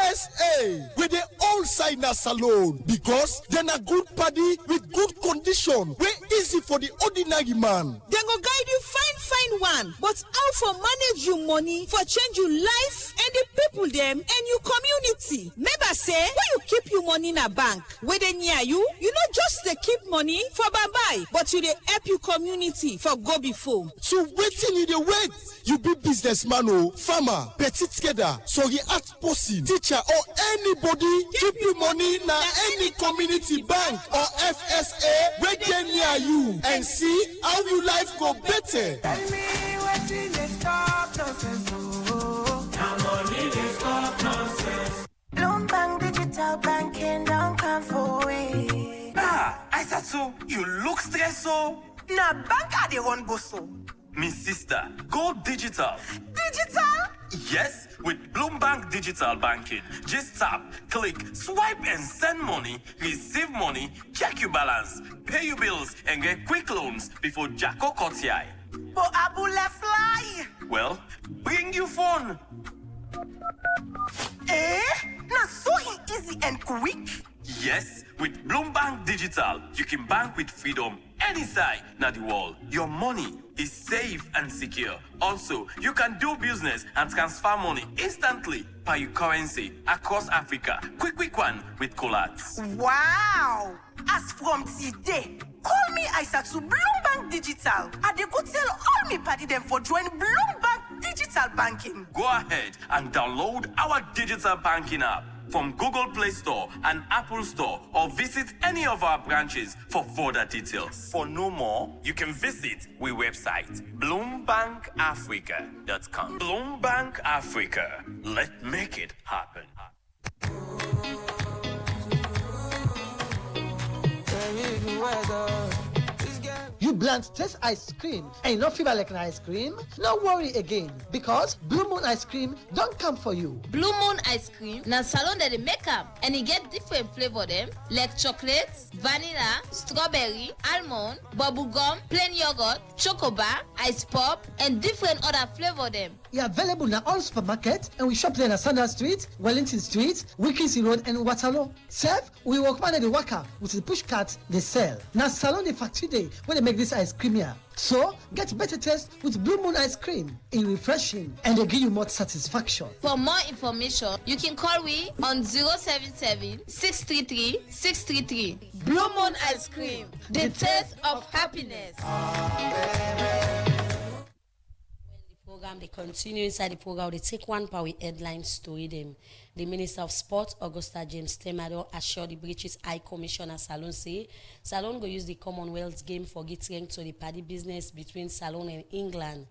FSA, with their own side na salon, because then a good party with good condition, way easy for the ordinary man. They go guide you fine one, but how for manage you money for change your life and the people them and your community. Never say when you keep your money in a bank where they near you not just they keep money for bye but you they help your community for go before. So waiting you the wait, you be businessman or farmer, petit together, so he act person, teacher or anybody keep your money in any community bank or FSA where they near you and see how your life go better. Tell me what in the stop nonsense. Now money they stop nonsense. Bloom Bank Digital Banking don't come for it. I said so. You look stressed so. Nah, bank are the one go so. Me sister, go digital. Digital? Yes, with Bloombank Digital Banking. Just tap, click, swipe and send money, receive money, check your balance, pay your bills and get quick loans before Jacko cuts your eye. But Abu left fly. Well, bring your phone. Now so easy and quick. Yes, with Bloombank Digital, you can bank with freedom any side na the world. Your money is safe and secure. Also, you can do business and transfer money instantly by your currency across Africa. Quick one with Colats. Wow! As from today, call me Isaac to Bloombank Digital. I dey go tell all me party them for join Bloombank Digital Banking. Go ahead and download our digital banking app from Google Play Store and Apple Store, or visit any of our branches for further details. For no more, you can visit our website, bloombankafrica.com. Bloombank Africa. Let's make it happen. You bland taste ice cream and you not feel like an ice cream? No worry again, because Blue Moon ice cream don't come for you. Blue Moon ice cream na salon that they make up, and you get different flavor them like chocolate, vanilla, strawberry, almond, bubblegum, plain yogurt, chocobar, ice pop, and different other flavor them. It's available in all supermarkets, and we shop there in Sanders Street, Wellington Street, Wilkinson Road, and Waterloo. Serve, we work man at the worker with the push cart they sell. Now salon the factory day when they make this ice cream here. So get better taste with Blue Moon ice cream. It's refreshing and they give you more satisfaction. For more information, you can call we on 077-633-633. Blue Moon ice cream, the taste of happiness. Program they continue inside the program. They take one power headline story them. The Minister of Sport, Augusta James Temado, assured the British High Commissioner Salon say Salon go use the Commonwealth game for getting to the party business between Salon and England.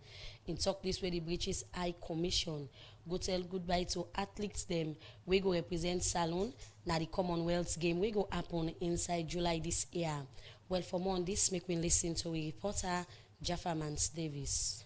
In talk this way, the British High Commission go tell goodbye to athletes them. We go represent Salon now the Commonwealth game. We go happen inside July this year. Well, for more on this, make me listen to a reporter Jaffa Mans Davis.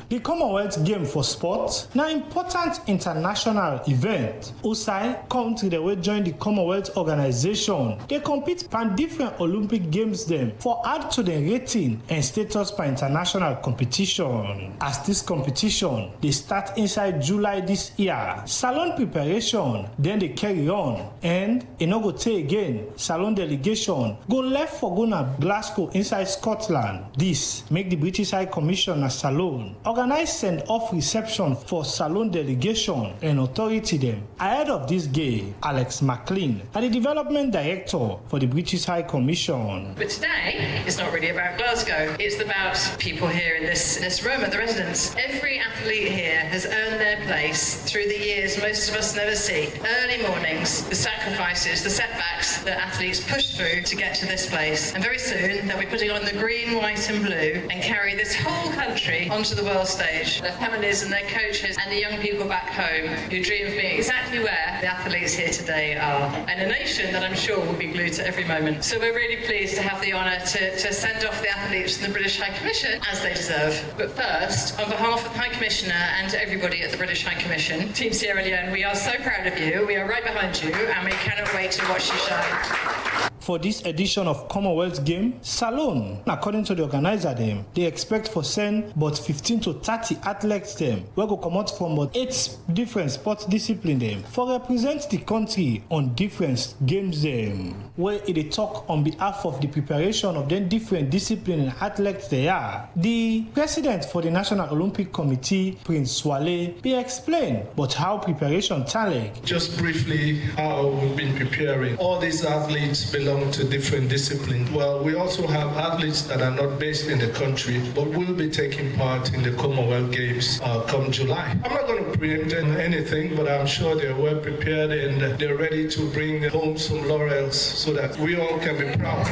The Commonwealth Game for Sport, now important international event. Outside country they will join the Commonwealth organization. They compete on different Olympic Games them for add to the rating and status for international competition. As this competition, they start inside July this year. Salon preparation, then they carry on. And in Ogote again, Salon delegation go left for Gona Glasgow inside Scotland. This make the British High Commissioner Salon organize send-off reception for Salon delegation and authority them. Ahead of this game, Alex McLean, the development director for the British High Commission. But today, it's not really about Glasgow. It's about people here in this room at the residence. Every athlete here has earned their place through the years most of us never see. Early mornings, the sacrifices, the setbacks that athletes push through to get to this place. And very soon, they'll be putting on the green, white and blue and carry this whole country onto the world stage. Their families and their coaches and the young people back home who dream of being exactly where the athletes here today are. And a nation that I'm sure will be glued to every moment. So we're really pleased to have the honour to send off the athletes from the British High Commission as they deserve. But first, on behalf of the High Commissioner and everybody at the British High Commission, Team Sierra Leone, we are so proud of you. We are right behind you and we cannot wait to watch you shine. For this edition of Commonwealth Game, Salon, according to the organizer them, they expect for send but 15 to 30 athletes them, where go come out from about 8 different sports disciplines them, for represent the country on different games them, where it talk on behalf of the preparation of them different discipline and athletes they are. The president for the National Olympic Committee, Prince Swale, be explain but how preparation talent. Just briefly, how we've been preparing. All these athletes belong to different disciplines. Well, we also have athletes that are not based in the country, but will be taking part in the Commonwealth Games come July. I'm not going to preempt anything, but I'm sure they're well prepared and they're ready to bring home some laurels so that we all can be proud.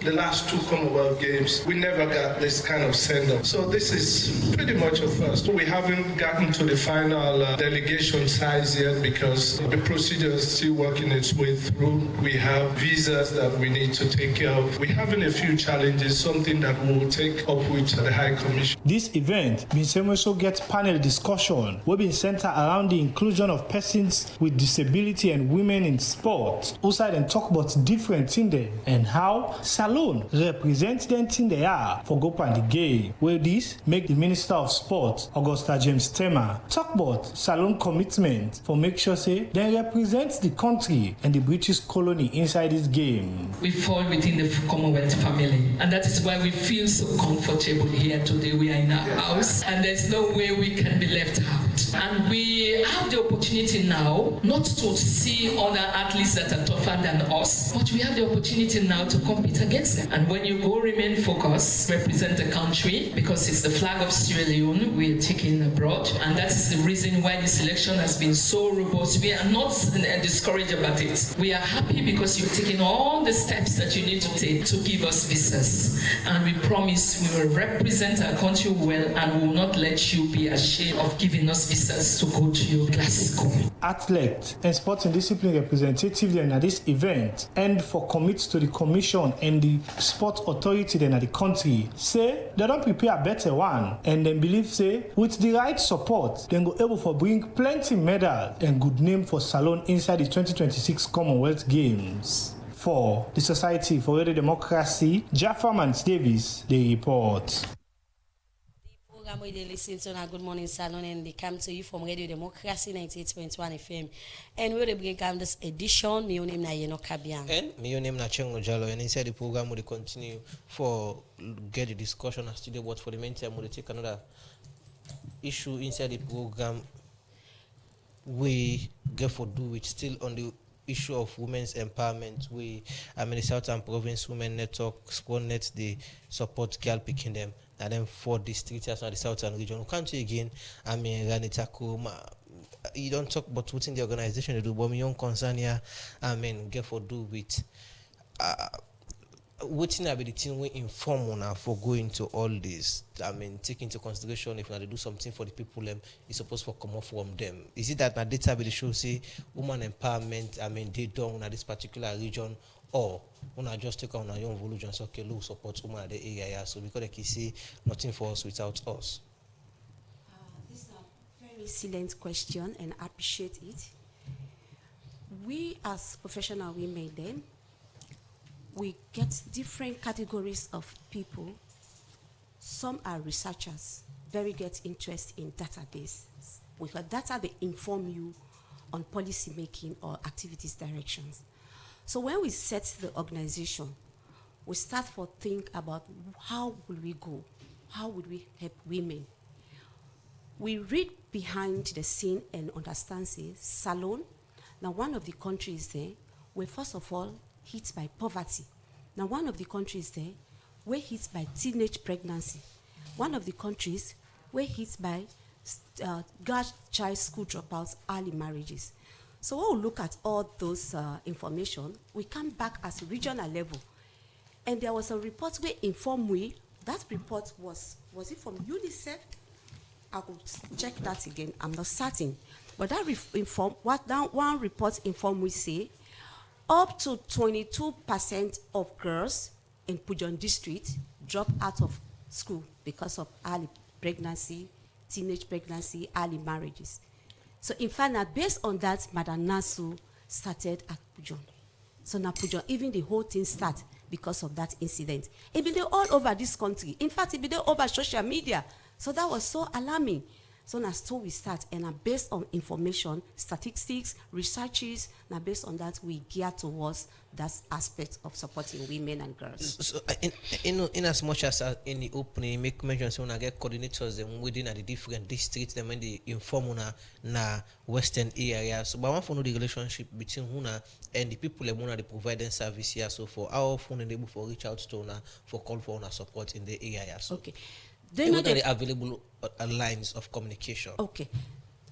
The last 2 Commonwealth Games, we never got this kind of send-off. So this is pretty much a first. We haven't gotten to the final delegation size yet because the procedure is still working its way through. We have visas that we need to take care of. We're having a few challenges, something that we'll take up with the High Commission. This event been also get panel discussion will be centered around the inclusion of persons with disability and women in sport. Also then talk about different things there and how Salon represents them thing they are for go pan the game. Where this make the Minister of Sport, Augusta James Temado, talk about Salon commitment for make sure say they represent the country and the British colony inside this game. game. We fall within the Commonwealth family, and that is why we feel so comfortable here today. We are in our house, and there's no way we can be left out. And we have the opportunity now not to see other athletes that are tougher than us, but we have the opportunity now to compete against them. And when you go, remain focused, represent the country, because it's the flag of Sierra Leone we're taking abroad, and that is the reason why the selection has been so robust. We are not discouraged about it. We are happy because you've taken all the steps that you need to take to give us visas, and we promise we will represent our country well, and we will not let you be ashamed of giving us visas to go to your Glasgow. Athlete and sporting discipline representative then at this event and for commit to the commission and the sport authority then at the country say they don't prepare a better one, and then believe say with the right support then go able for bring plenty medal and good name for Salone inside the 2026 Commonwealth Games. For the Society for Radio Democracy, Jaffa Mans Davis, they report. They listen to our Good Morning Salon, and they come to you from Radio Democracy 98.1 FM. And we'll bring this edition. My name is Yeno Kabian. And my name is Chengo Jalo. And inside the program, we'll continue for get the discussion as today. But for the meantime, we'll take another issue inside the program. We get for do it still on the issue of women's empowerment. The Southern Province Women Network, SportNet, they support girl picking them. And then for districts as well, the Southern region. We come to again, you don't talk about what's in the organization they do, but my own concern here, get for do with what's in ability we inform on for going to all this. Take into consideration if they do something for the people, it's supposed to come off from them. Is it that my data will show say woman empowerment, they don't in this particular region, or when I just take on our own volume, so okay, look, support women at the area, so because they can see nothing for us without us. This is a very excellent question, and I appreciate it. We as professional women then, we get different categories of people. Some are researchers, very get interest in database. With a data, they inform you on policy making or activities directions. So when we set the organization, we start for think about how will we go? How would we help women? We read behind the scene and understand, say, Salone, now one of the countries there, were first of all hit by poverty. Now one of the countries there, were hit by teenage pregnancy. One of the countries were hit by girl child school dropouts, early marriages. So when we look at all those information, we come back as a regional level. And there was a report where informed we, that report was it from UNICEF? I could check that again, I'm not certain. But that one report informed we say, up to 22% of girls in Pujon district drop out of school because of early pregnancy, teenage pregnancy, early marriages. So in fact, now based on that, Madam Nasu started at Pujon. So now Pujon, even the whole thing started because of that incident. It been all over this country. In fact, it been all over social media. So that was so alarming. So now still we start, and based on information, statistics, researches, now based on that, we gear towards that aspect of supporting women and girls. So in as much as in the opening, make mention so when I get coordinators them within the different districts, them when they inform na western area. So but I want to know the relationship between Huna and the people that they provide them service here. So for how often they able for reach out to una for call for una support in the area. So okay. What are the available lines of communication? Okay.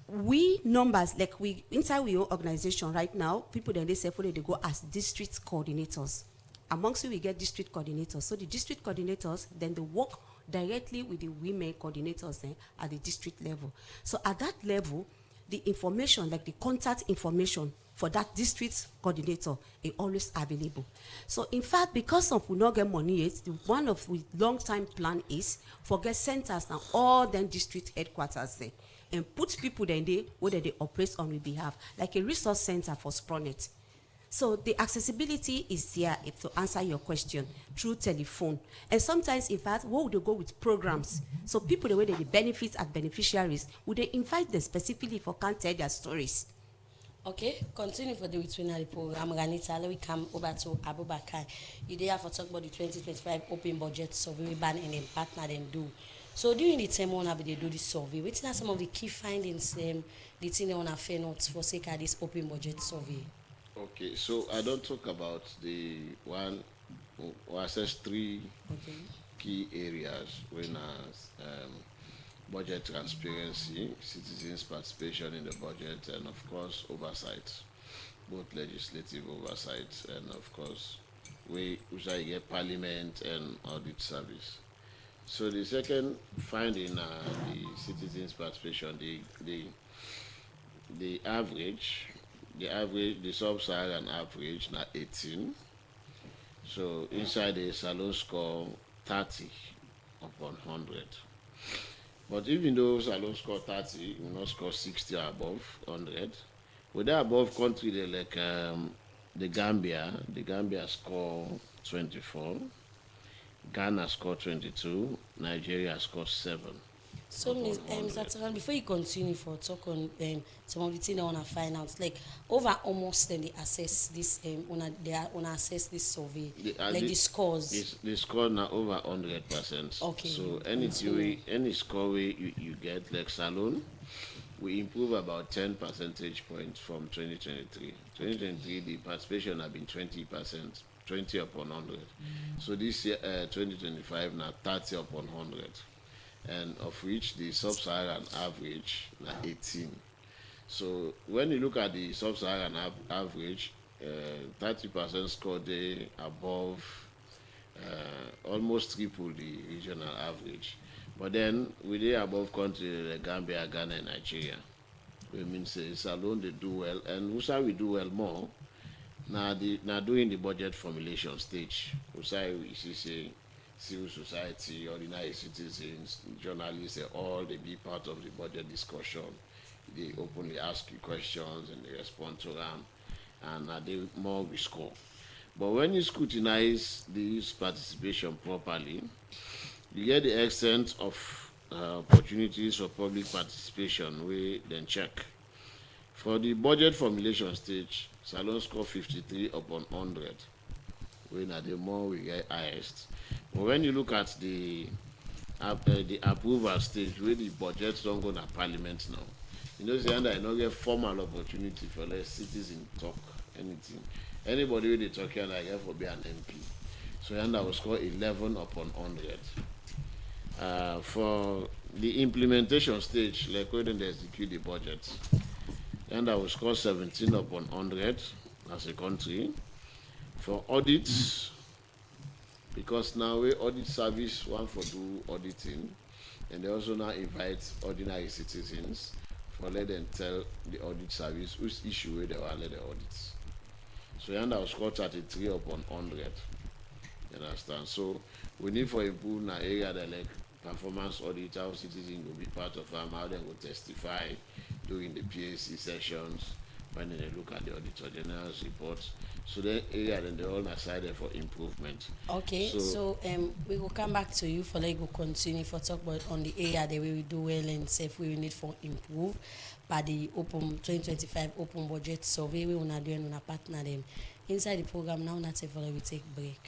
We numbers, like we inside our organization right now, people then they say they go as district coordinators. Amongst you, we get district coordinators. So the district coordinators, then they work directly with the women coordinators then at the district level. So at that level, the information, like the contact information for that district coordinator is always available. So in fact, because of we not get money yet, one of the long-time plan is for get centers now all then district headquarters there and put people then there where they operate on our behalf, like a resource center for SportNet. So the accessibility is there to answer your question through telephone. And sometimes, in fact, what would they go with programs? So people, the way they benefit as beneficiaries, would they invite them specifically for can't tell their stories? Okay, continue for the between the program. Ranita, let we come over to Abubakar. You there for talk about the 2025 open budget survey ban and then partner them do. So during the time when they do this survey, what are some of the key findings the thing they want to fair notes for sake of this open budget survey? Okay, so I don't talk about the one or assess three key areas when budget transparency, citizens' participation in the budget, and of course oversight, both legislative oversight and of course we get parliament and audit service. So the second finding the citizens' participation, the average, the sub-Saharan average now 18. So inside the Salon score 30 upon 100. But even though Salon score 30, you not score 60 or above 100. With that above country, they like the Gambia score 24, Ghana score 22, Nigeria score 7. So, Ms. Zataran, before you continue for talk on some of the things I want to find out, like over almost then they assess this they assess this survey, the scores. The score now over 100%. Okay. So any score you get, like Salon, we improve about 10 percentage points from 2023. 2023 the participation have been 20%, 20 upon 100. So this year 2025 now 30 upon 100. And of which the sub-Saharan average na 18. So when you look at the sub-Saharan average, 30% score there above, almost triple the regional average. But then we dey above country like Gambia, Ghana, and Nigeria. We mean say Salon they do well, and Usa we do well more. Now doing the budget formulation stage. Usa we see say civil society, ordinary citizens, journalists, they all they be part of the budget discussion. They openly ask you questions and they respond to them, and they more we score. But when you scrutinize this participation properly, you get the extent of opportunities for public participation we then check. For the budget formulation stage, Salon score 53 upon 100. When the more we get highest. But when you look at the approval stage, where the budgets don't go to parliament now, you know, say I don't get formal opportunity for less citizens talk anything. Anybody with the talk here, I get for be an MP. So I will score 11 upon 100. For the implementation stage, like when they execute the budget, and I will score 17 upon 100 as a country. For audits, because now we audit service one for do auditing, and they also now invite ordinary citizens for let them tell the audit service which issue they will let the audits. So and I will score 33 upon 100. You understand? So we need for improve in an area that like performance audit, how citizens will be part of them, how they will testify during the PAC sessions, when they look at the Auditor General's reports. So the area then they all decided for improvement. Okay, so we will come back to you for like we'll continue for talk about on the area that we will do well and say if we will need for improve. By the open 2025 open budget survey, we will not do and partner them inside the program now. Not for we take break.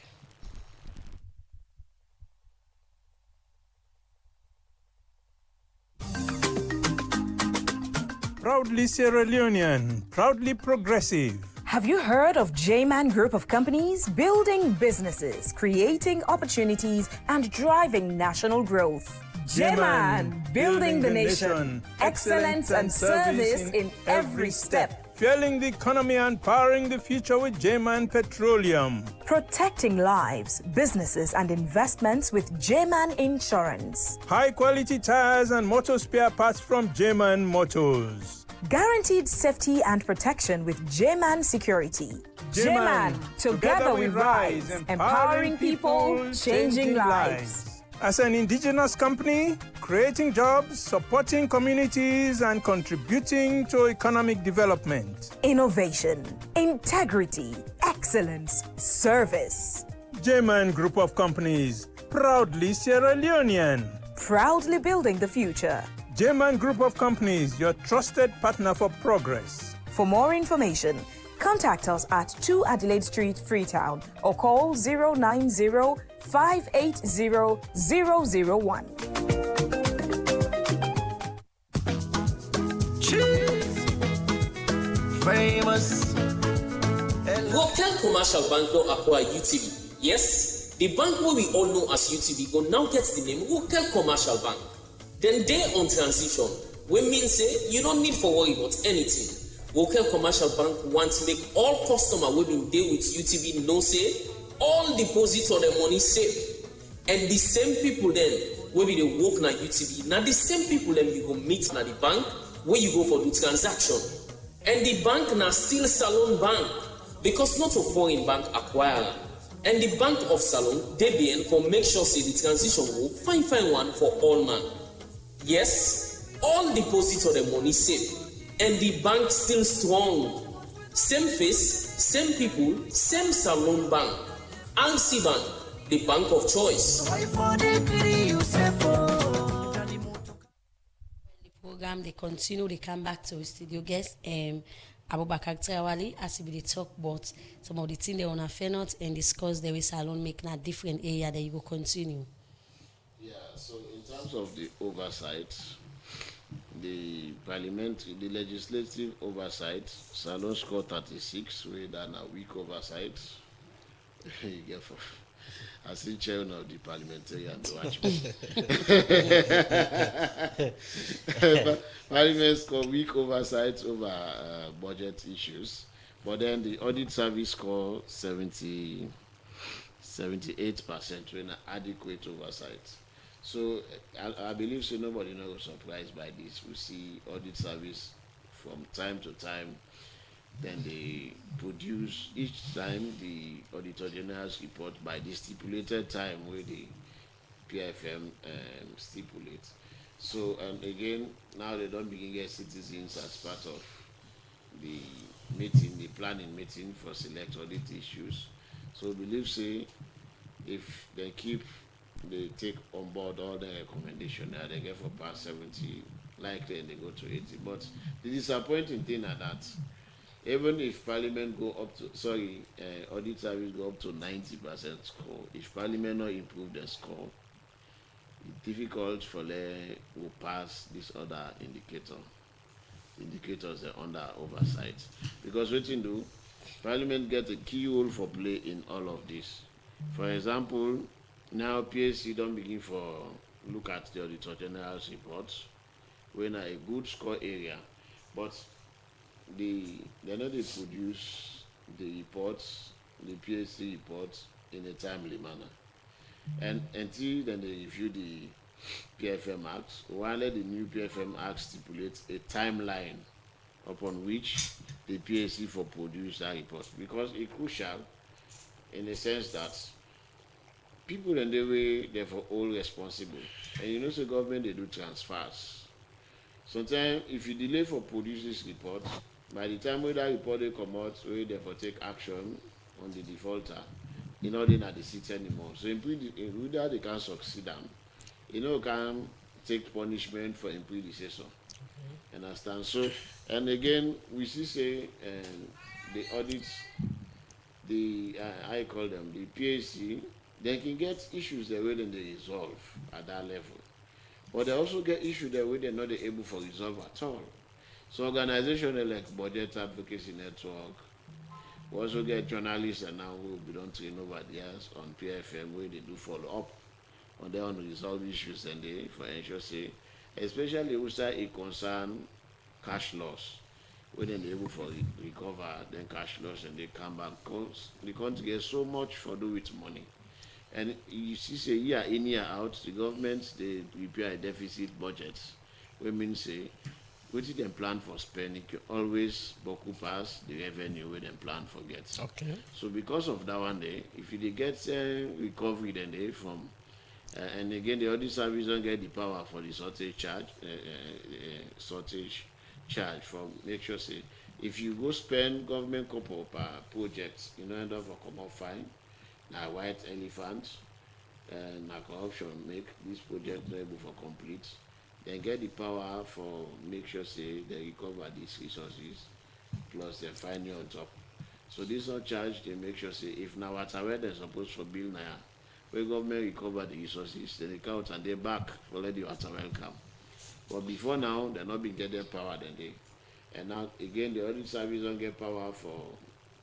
Proudly Sierra Leonean, proudly progressive. Have you heard of J-Man Group of Companies? Building businesses, creating opportunities, and driving national growth. J-Man, building the nation. Excellence and service in every step. Fueling the economy and powering the future with J-Man Petroleum. Protecting lives, businesses, and investments with J-Man Insurance. High-quality tires and motor spare parts from J-Man Motors. Guaranteed safety and protection with J-Man Security. J-Man, together we rise, empowering people, changing lives. As an indigenous company, creating jobs, supporting communities, and contributing to economic development. Innovation, integrity, excellence, service. J-Man Group of Companies, proudly Sierra Leonean. Proudly building the future. J-Man Group of Companies, your trusted partner for progress. For more information, contact us at 2 Adelaide Street, Freetown, or call 090 580 001. Famous. Hotel Commercial Bank now acquire UTB. Yes, the bank where we all know as UTB go now get the name Hotel Commercial Bank. Then they on transition, we mean say you don't need for worry about anything. Hotel Commercial Bank want to make all customer we been there with UTB know say all deposits on their money safe. And the same people then will be the work na UTB. Now the same people then you go meet na the bank where you go for the transaction. And the bank na still Salon Bank because not a foreign bank acquire. And the Bank of Salon, DBN, for make sure say the transition work fine one for all man. Yes, all deposits of the money safe. And the bank still strong. Same face, same people, same Salon Bank. RC Bank, the bank of choice. Program they continue, they come back to studio guest Abubakar Trawali as we dey talk about some of the things they wanna fair not and discuss the way Salon make na different area that you go continue. Yeah, so in terms of the oversight, the legislative oversight, Salon score 36, we done a weak oversight. You get for I see chairman of the parliamentarian to watch me. Parliament score weak oversight over budget issues, but then the audit service score 78% when adequate oversight. So I believe so nobody knows surprised by this. We see audit service from time to time. Then they produce each time the Auditor General's report by the stipulated time where the PFM stipulate. So and again, now they don't begin get citizens as part of the meeting, the planning meeting for select audit issues. So believe say if they take on board all the recommendations that they get for past 70, likely they go to 80. But the disappointing thing is that even if Parliament go up to, audit service go up to 90% score, if Parliament not improve the score, it's difficult for them to pass this other indicators are under oversight. Because what you do, Parliament get a key role for play in all of this. For example, now PSC don't begin for look at the Auditor General's reports when a good score area, but they know they produce the reports, the PSC reports in a timely manner. And until then they review the PFM Act, while the new PFM Act stipulates a timeline upon which the PSC for produce that report. Because it's crucial in the sense that people in the way therefore all responsible. And you know the government they do transfers. Sometimes if you delay for produce this report, by the time when that report they come out, we therefore take action on the defaulter, you know, they're not the seat anymore. So in that they can succeed them, you know, can take punishment for in predecessor. Okay. Understand? So, and again, we see say the audits, I call them the PAC, they can get issues that way then they resolve at that level. But they also get issues that way they're not able to resolve at all. So organizations like Budget Advocacy Network, we also get journalists and now who belong to over the years on PFM where they do follow up on their unresolved issues and they for ensure say, especially also it concern cash loss. When they're able to recover then cash loss and they come back because they can't get so much for do with money. And you see say year in year out the government they prepare a deficit budget. We mean say what did they plan for spending always boku pass the revenue where they plan for get. Okay. So because of that one day, if they get recovery then they from and again the audit service don't get the power for the shortage charge from make sure say if you go spend government couple per project, you know end up for come out fine. Now white elephant and na corruption make this project not able for complete. Then get the power for make sure say they recover these resources plus they find you on top. So this surcharge, they make sure say if now what's aware they're supposed to bill now, where government recover the resources, they count and they back for let the water well come. But before now, they're not been getting power then they. And now again the audit service don't get power for,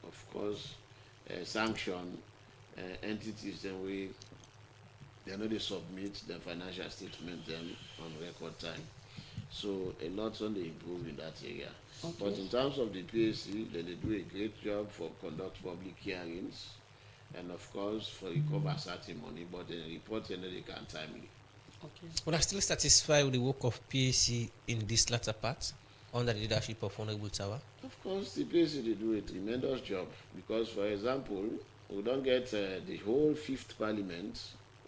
of course, sanction entities then they know they submit the financial statement then on record time. So a lot on the improve in that area. Okay. But in terms of the PSC, they do a great job for conduct public hearings and of course for recover certain money, but they report and they can timely. Okay. But I'm still satisfied with the work of PSC in this latter part under the leadership of Honorable Tawa? Of course, the PSC they do a tremendous job because, for example, we don't get the whole 5th Parliament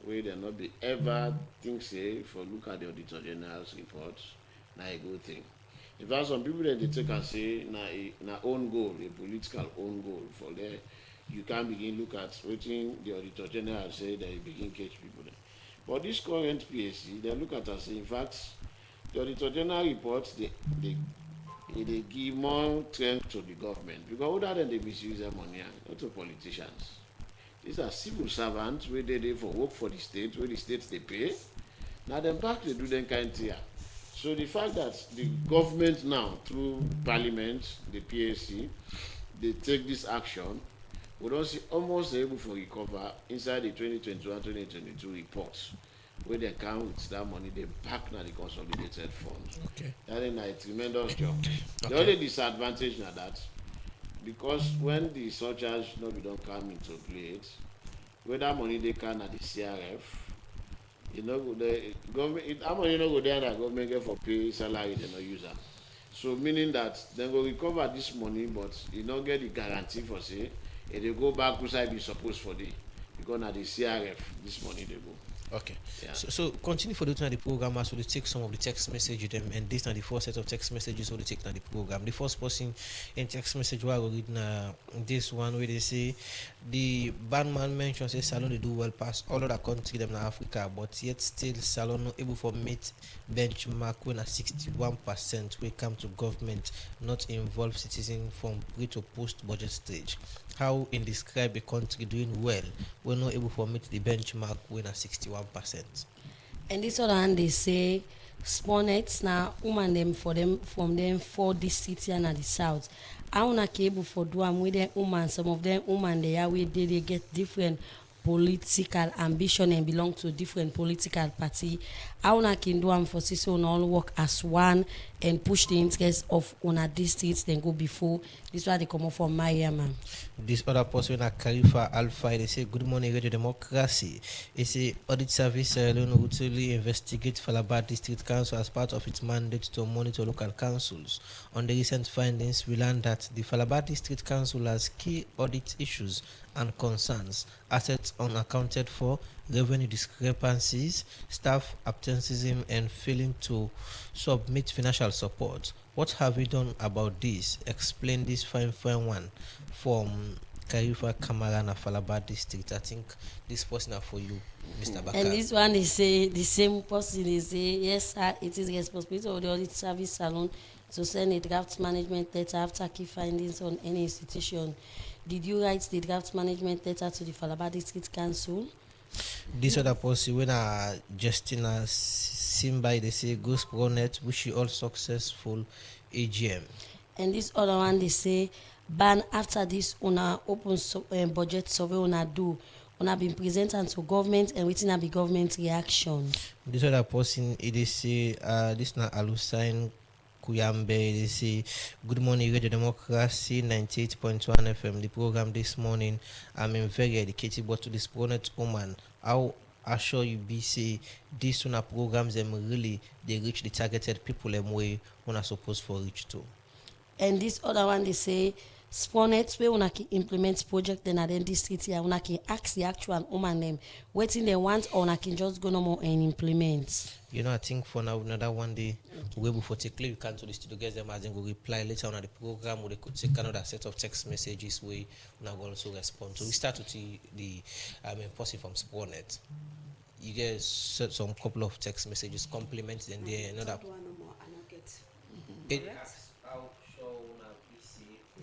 where there not be ever think say for look at the Auditor General's report, na a good thing. In fact, some people then they take and say na own goal, a political own goal for there. You can begin look at what the Auditor General say that you begin catch people there. But this current PSC, they look at us say, in fact, the Auditor General reports they give more strength to the government because other than they misuse their money, not to politicians. These are civil servants where they for work for the state, where the states they pay. Now them back they do them kind of thing. So the fact that the government now through Parliament, the PSC, they take this action, we don't see almost able to recover inside the 2021-2022 reports where they count with that money they back now the consolidated fund. Okay. That is a tremendous job. Okay. The only disadvantage now that because when the surcharge don't come into play, where that money they can at the CRF, you know the government that money no go there and the government get for pay salary they no use them. So meaning that they go recover this money but you don't get the guarantee for say if they go back to be supposed for the because at the CRF this money they go. Okay. Yeah. So continue for the program as we take some of the text messages them and this now the first set of text messages we take now the program. The first person in text message where we read now this one where they say the bandman mentions say Salon they do well past all other countries them in Africa, but yet still Salon not able to meet benchmark when at 61% we come to government not involve citizen from pre to post budget stage. How in describe a country doing well we're not able to meet the benchmark when at 61%. And this other hand they say Sponets now woman them for them from them for this city and at the south. I wanna able for do am with them woman, some of them woman they are where they get different political ambition and belong to different political party. I wanna can do am for so all work as one and push the interests of una districts then go before. This is why they come up from Mariam. This other person at Khalifa Alpha, they say good morning Radio Democracy. They say audit service alone routinely investigate Falaba District Council as part of its mandate to monitor local councils. On the recent findings, we learned that the Falaba District Council has key audit issues and concerns, assets unaccounted for, revenue discrepancies, staff absenteeism, and failing to submit financial support. What have we done about this? Explain this fine one from Karifa Kamarana Falaba District. I think this person are for you, Mr. Bakar. And this one they say the same person they say yes sir, it is responsibility of the audit service salon to send a draft management letter after key findings on any institution. Did you write the draft management letter to the Falaba District Council? This other person when Justina Simba they say Ghost Pronet wish you all successful AGM. And this other one they say ban after this una open budget survey una do una been presented to government and waiting at the government reaction. This other person they say this na Alusain Kuyambe they say good morning Radio Democracy 98.1 FM. The program this morning I'm very educated but to this Pronet woman how assure you be say these una programs them really they reach the targeted people them way una supposed for reach to. And this other one they say Sponet where una can implement project then at the district here una can ask the actual woman them waiting they want or una can just go no more and implement. You know, I think for now another one day we before take we can to the studio get them as then go reply later on at the program where they could take another set of text messages where we will also respond. So we start with the person from Sponet. You guys set some couple of text messages, compliments, and then another.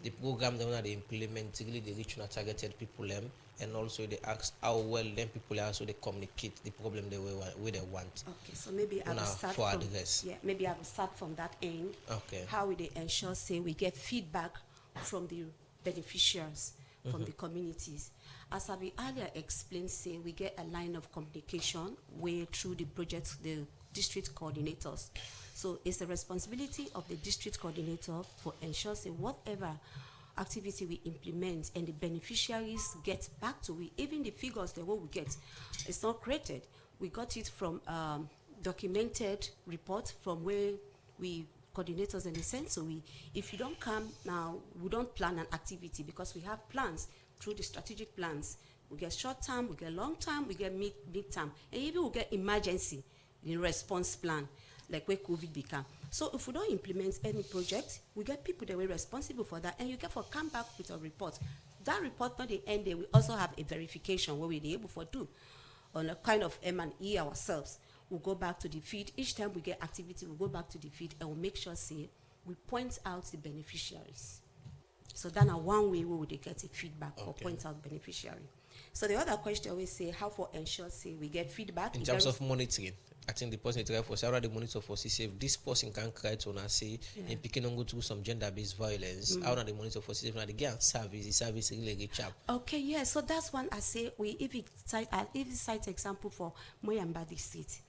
the program that they implement really they reach on targeted people them, and also they ask how well them people are, so they communicate the problem they want. Okay, so maybe I will start from maybe I will start from that end. Okay. How will they ensure say we get feedback from the beneficiaries, from the communities? As I earlier explained, say we get a line of communication way through the project, the district coordinators. So it's the responsibility of the district coordinator for ensure say whatever activity we implement and the beneficiaries get back to we, even the figures that what we get, it's not created. We got it from documented report from where we coordinators in the sense. So if you don't come now, we don't plan an activity because we have plans through the strategic plans. We get short term, we get long term, we get mid term, and even we get emergency in response plan, like where COVID became. So if we don't implement any project, we get people that were responsible for that, and you get for come back with a report. That report not the end there, we also have a verification where we're able to do on a kind of M&E ourselves. We'll go back to the feed. Each time we get activity, we'll go back to the feed and we'll make sure say we point out the beneficiaries. So that's one way we would get a feedback or point out beneficiary. So the other question we say how for ensure say we get feedback in terms of monitoring. I think the person is for several the monitor for see if this person can create on say and picking on go through some gender-based violence. How not the monitor for see if not again service the service really reach up. Okay, yeah. So that's one I say we if cite example for Moyamba District.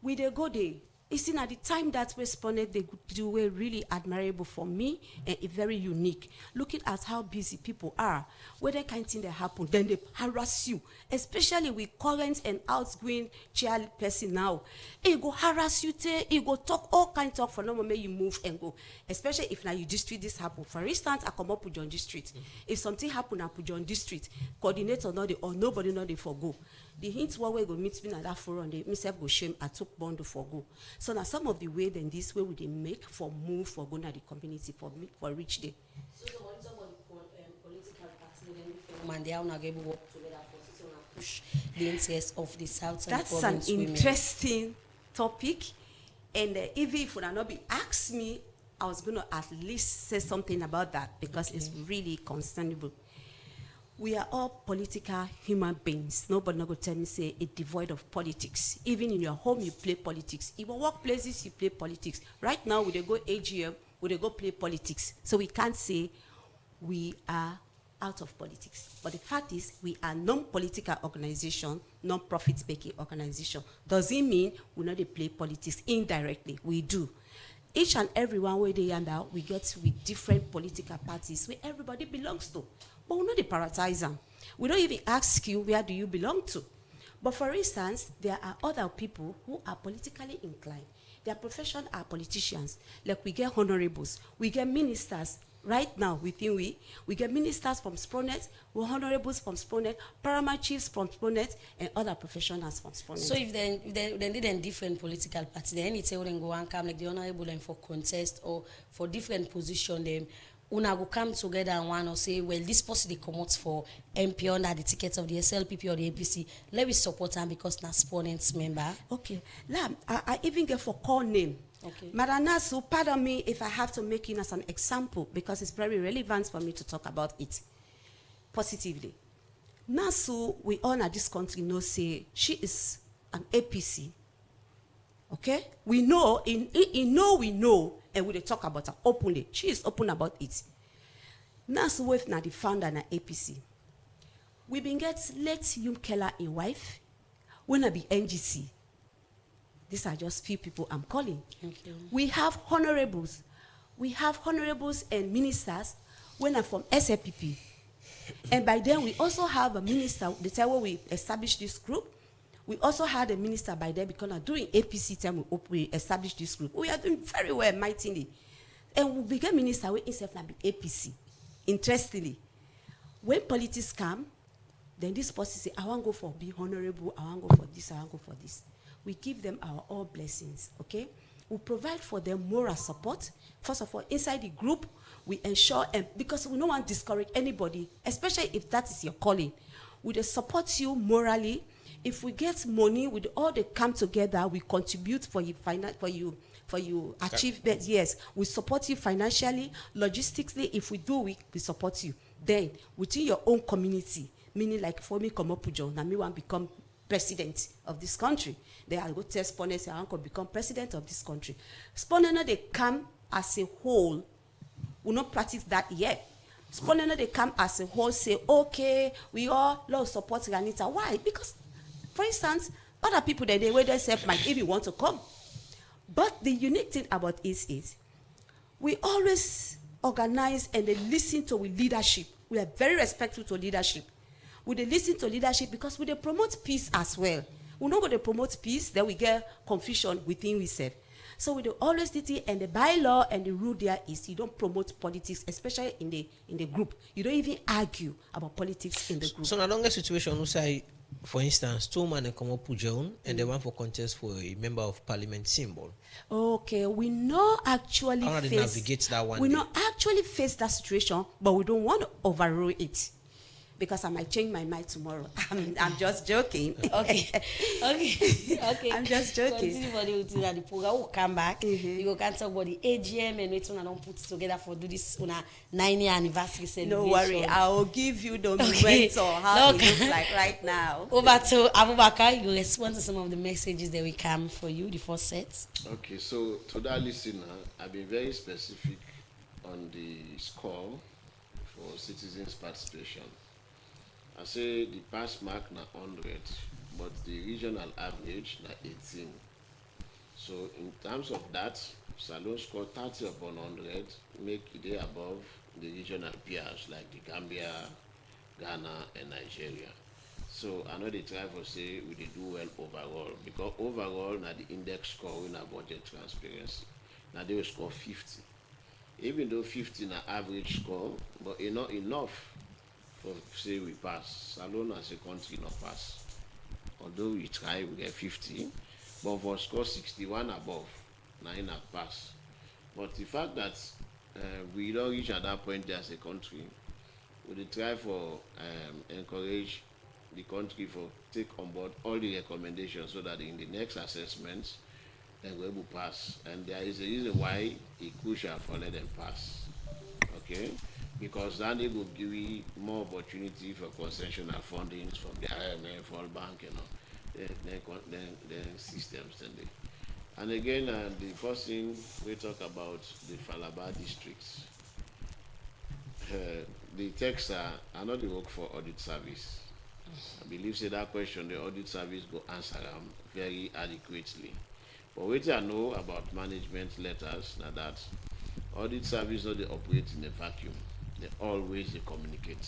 We they go there. It's in at the time that responded they do were really admirable for me and very unique. Looking at how busy people are, when that kind of thing that happen, then they harass you, especially with current and outgoing child person now. It go harass you, it go talk all kinds of for no moment you move and go. Especially if now you district this happen. For instance, I come up with John District. If something happen at John District, coordinator not or nobody not they forgo. The hint one way go meet me at that forum, they myself go shame I took bond for go. So now some of the way then this way would they make for move for go to the community for reach day. So the monitor political party and they are not able to work together for push the interests of the South. That's an interesting topic, and even if would not be asked me, I was going to at least say something about that because it's really concernable. We are all political human beings. Nobody not going to tell me say it's devoid of politics. Even in your home, you play politics. In your workplaces, you play politics. Right now, we go AGM, we go play politics. So we can't say we are out of politics. But the fact is, we are non-political organization, non-profit making organization. Does it mean we not play politics indirectly? We do. Each and every one where they are now, we get with different political parties where everybody belongs to. But we know the prioritizer. We don't even ask you where do you belong to. But for instance, there are other people who are politically inclined. Their profession are politicians. Like we get honorables, we get ministers. Right now, within we get ministers from SPRONET, we honorables from SPRONET, paramount chiefs from SPRONET, and other professionals from SPRONET. So if they did in different political parties, then it's when go and come like the honorable and for contest or for different position them. Una go come together and one or say, well, this person they come out for MP under the tickets of the SLPP or the APC. Let me support them because na SPRONET member. Okay. I even get for call name. Okay. Madam Nasu, pardon me if I have to make it as an example because it's very relevant for me to talk about it positively. Nasu, we all in this country know say she is an APC. Okay? We know, we know, and we talk about her openly. She is open about it. Nasu Wave na the founder na APC. We been get let Yum Keller a wife. When I be NGC. These are just few people I'm calling. Okay. We have honorables. We have honorables and ministers when I'm from SLPP. And by then we also have a minister, the time when we established this group, we also had a minister by then because during APC time we established this group. We are doing very well, mightily. And we became minister when itself na be APC. Interestingly, when politics come, then this person say, I want to go for be honorable, I want to go for this, I want to go for this. We give them our all blessings, okay? We provide for them moral support. First of all, inside the group, we ensure, and because we don't want to discourage anybody, especially if that is your calling, we support you morally. If we get money, with all they come together, we contribute for you for you achieve that. Yes, we support you financially, logistically. If we do, we support you. Then within your own community, meaning like for me, come up with John, and me want become president of this country. Then I go tell Spone, say I want to become president of this country. Spone, they come as a whole. We not practice that yet. Spone, they come as a whole, say, okay, we all love support Ghanita. Why? Because, for instance, other people that they wait themselves might even want to come. But the unique thing about it is we always organize and they listen to with leadership. We are very respectful to leadership. We they listen to leadership because we they promote peace as well. We're not going to promote peace, then we get confusion within we said. So we do always do it, and the bylaw and the rule there is you don't promote politics, especially in the group. You don't even argue about politics in the group. So in a longer situation, we say, for instance, two men come up with John and they want for contest for a member of parliament symbol. Okay, we not actually navigate that one. We not actually face that situation, but we don't want to overrule it. Because I might change my mind tomorrow. I'm just joking. Okay. I'm just joking. Continue for the program. We'll come back. We go can talk about the AGM and we don't put together for do this on a 9-year anniversary celebration. No worry, I will give you the moments or how it looks like right now. Over to Abubakar, you respond to some of the messages that we come for you, the first set. Okay, so to that listener, I've been very specific on the score for citizens' participation. I say the pass mark na 100, but the regional average na 18. So in terms of that, Salone score 30 upon 100, make it above the regional peers like the Gambia, Ghana, and Nigeria. So I know they try for say we did do well overall, because overall na the index score in our budget transparency. Now they will score 50. Even though 50 na average score, but not enough for say we pass. Salone as a country not pass. Although we try, we get 50, but for score 61 above, now in a pass. But the fact that we don't reach at that point there as a country, we try for encourage the country for take on board all the recommendations so that in the next assessments, then we will pass. And there is a reason why it's crucial for let them pass. Okay? Because then they will give you more opportunity for concessional fundings from the IMF, World Bank, then systems. And again, the person we talk about the Falaba districts. The texts are not the work for audit service. I believe say that question the audit service go answer them very adequately. But what I know about management letters now that audit service not they operate in a vacuum. They always communicate.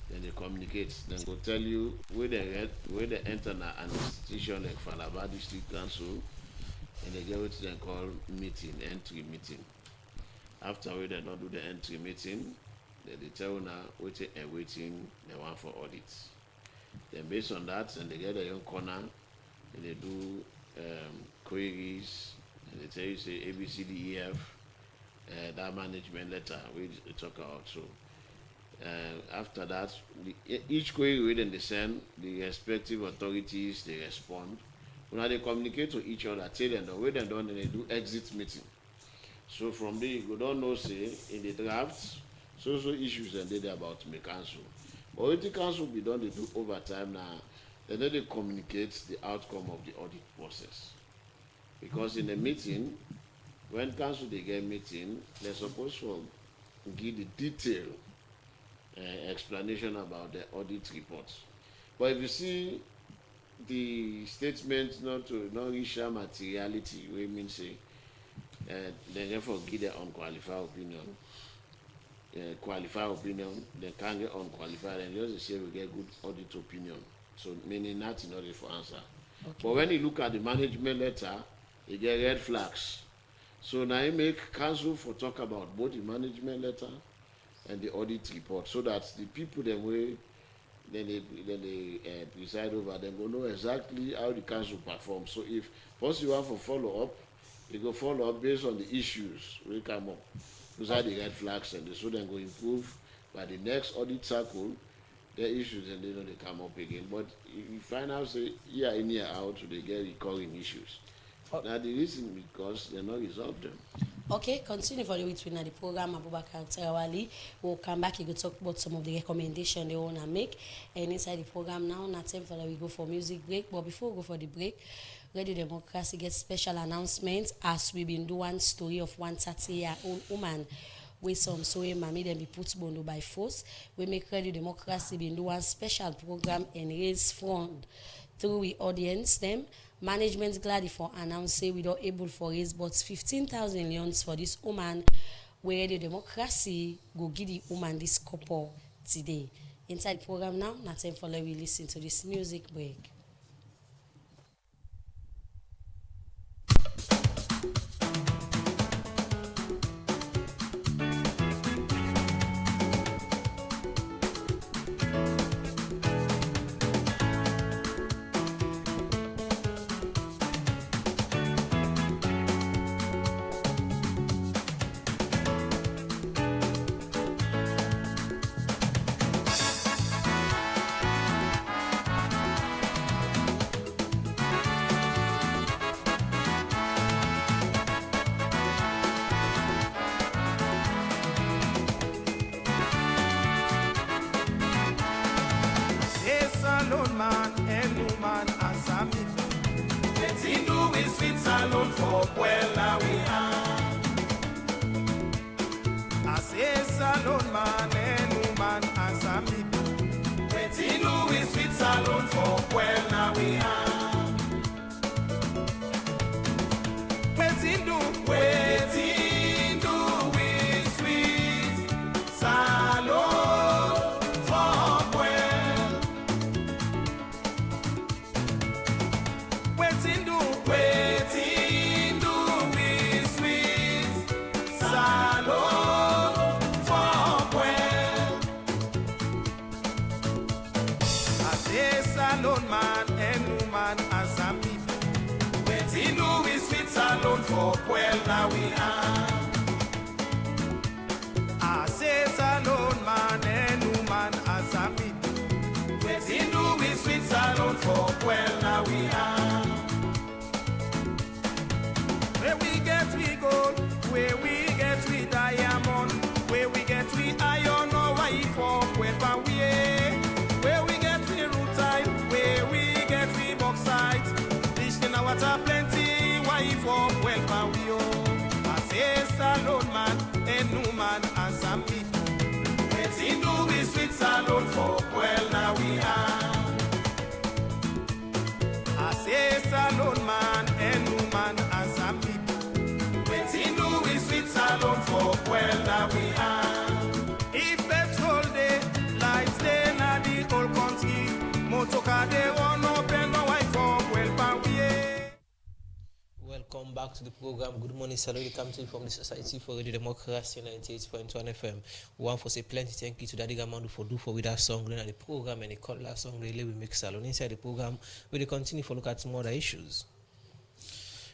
Then they communicate. Then go tell you where they enter an institution like Falaba District Council, and they get what they call entry meeting. After we they don't do the entry meeting, they tell you now waiting and waiting they want for audits. Then based on that, and they get a young corner, and they do queries, and they tell you say ABCDEF. That management letter we talk about. So after that, each query within they send, the respective authorities they respond. When they communicate to each other, tell them the way they done, and they do exit meeting. So from there you don't know say in the draft so issues and they about make council. But if the council be done, they do overtime now. Then they communicate the outcome of the audit process. Because in the meeting, when council they get meeting, they're supposed to give the detailed explanation about the audit reports. But if you see the statement not reach materiality, we mean say they therefore give their unqualified opinion. Qualified opinion, they can't get unqualified, and just say we get good audit opinion. So meaning that in order for answer. Okay. But when you look at the management letter, you get red flags. So now you make council for talk about both the management letter and the audit report, so that the people then they preside over them will know exactly how the council performs. So if first you want for follow up, you go follow up based on the issues will come up. Those are the red flags, and so then go improve by the next audit cycle. Their issues and they come up again. But if you find out say year in year out, they get recurring issues. Now the reason because they not resolve them. Okay, continue for the week with the program. Abubakar Terawali will come back. He will talk about some of the recommendations they want to make. And inside the program now, not time for that we go for music break. But before we go for the break, Radio Democracy gets special announcements as we've been doing story of one 30-year-old woman with some story mommy then be put bondo by force. We make Radio Democracy been do one special program and raise fund through the audience them. Management glad for announce say we don't able for raise but 15,000 leons for this woman where the democracy go give the woman this couple today. Inside the program now, not time for we listen to this music break. Welcome back to the program. Good morning, Salary Committee from the Society for Radio Democracy 98.1 FM. One for say plenty thank you to Daddy Gamandu for do for with that song during the program and the call last song really we make salon inside the program. We will continue to look at some other issues.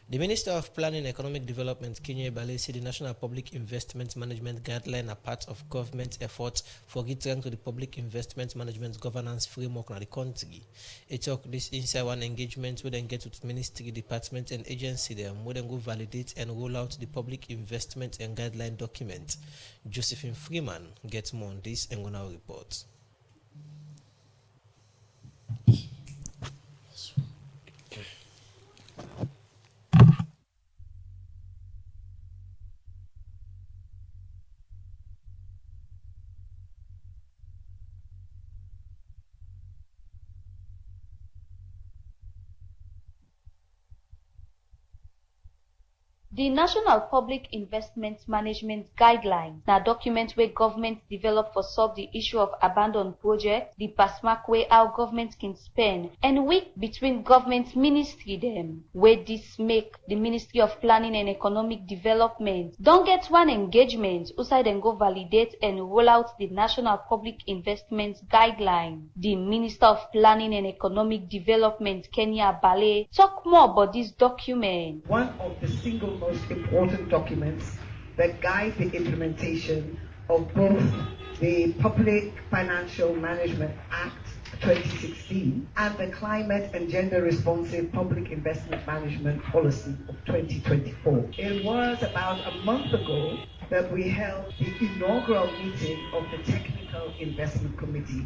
The Minister of Planning and Economic Development, Kenya Bale, said the National Public Investment Management Guideline are part of government efforts for return to the public investment management governance framework in the country. He talked this inside one engagement where they get with ministry, department, and agency them, where they go validate and roll out the public investment and guideline document. Josephine Freeman gets more on this and gonna report. The National Public Investment Management Guidelines na document where government develop for solve the issue of abandoned projects, the passmark way how government can spend, and week between government ministry them, where this make the Ministry of Planning and Economic Development don't get one engagement outside and go validate and roll out the National Public Investment Guideline. The Minister of Planning and Economic Development, Kenya Bale, talk more about this document. One of the single most important documents that guide the implementation of both the Public Financial Management Act 2016 and the Climate and Gender Responsive Public Investment Management Policy of 2024. It was about a month ago that we held the inaugural meeting of the Technical Investment Committee,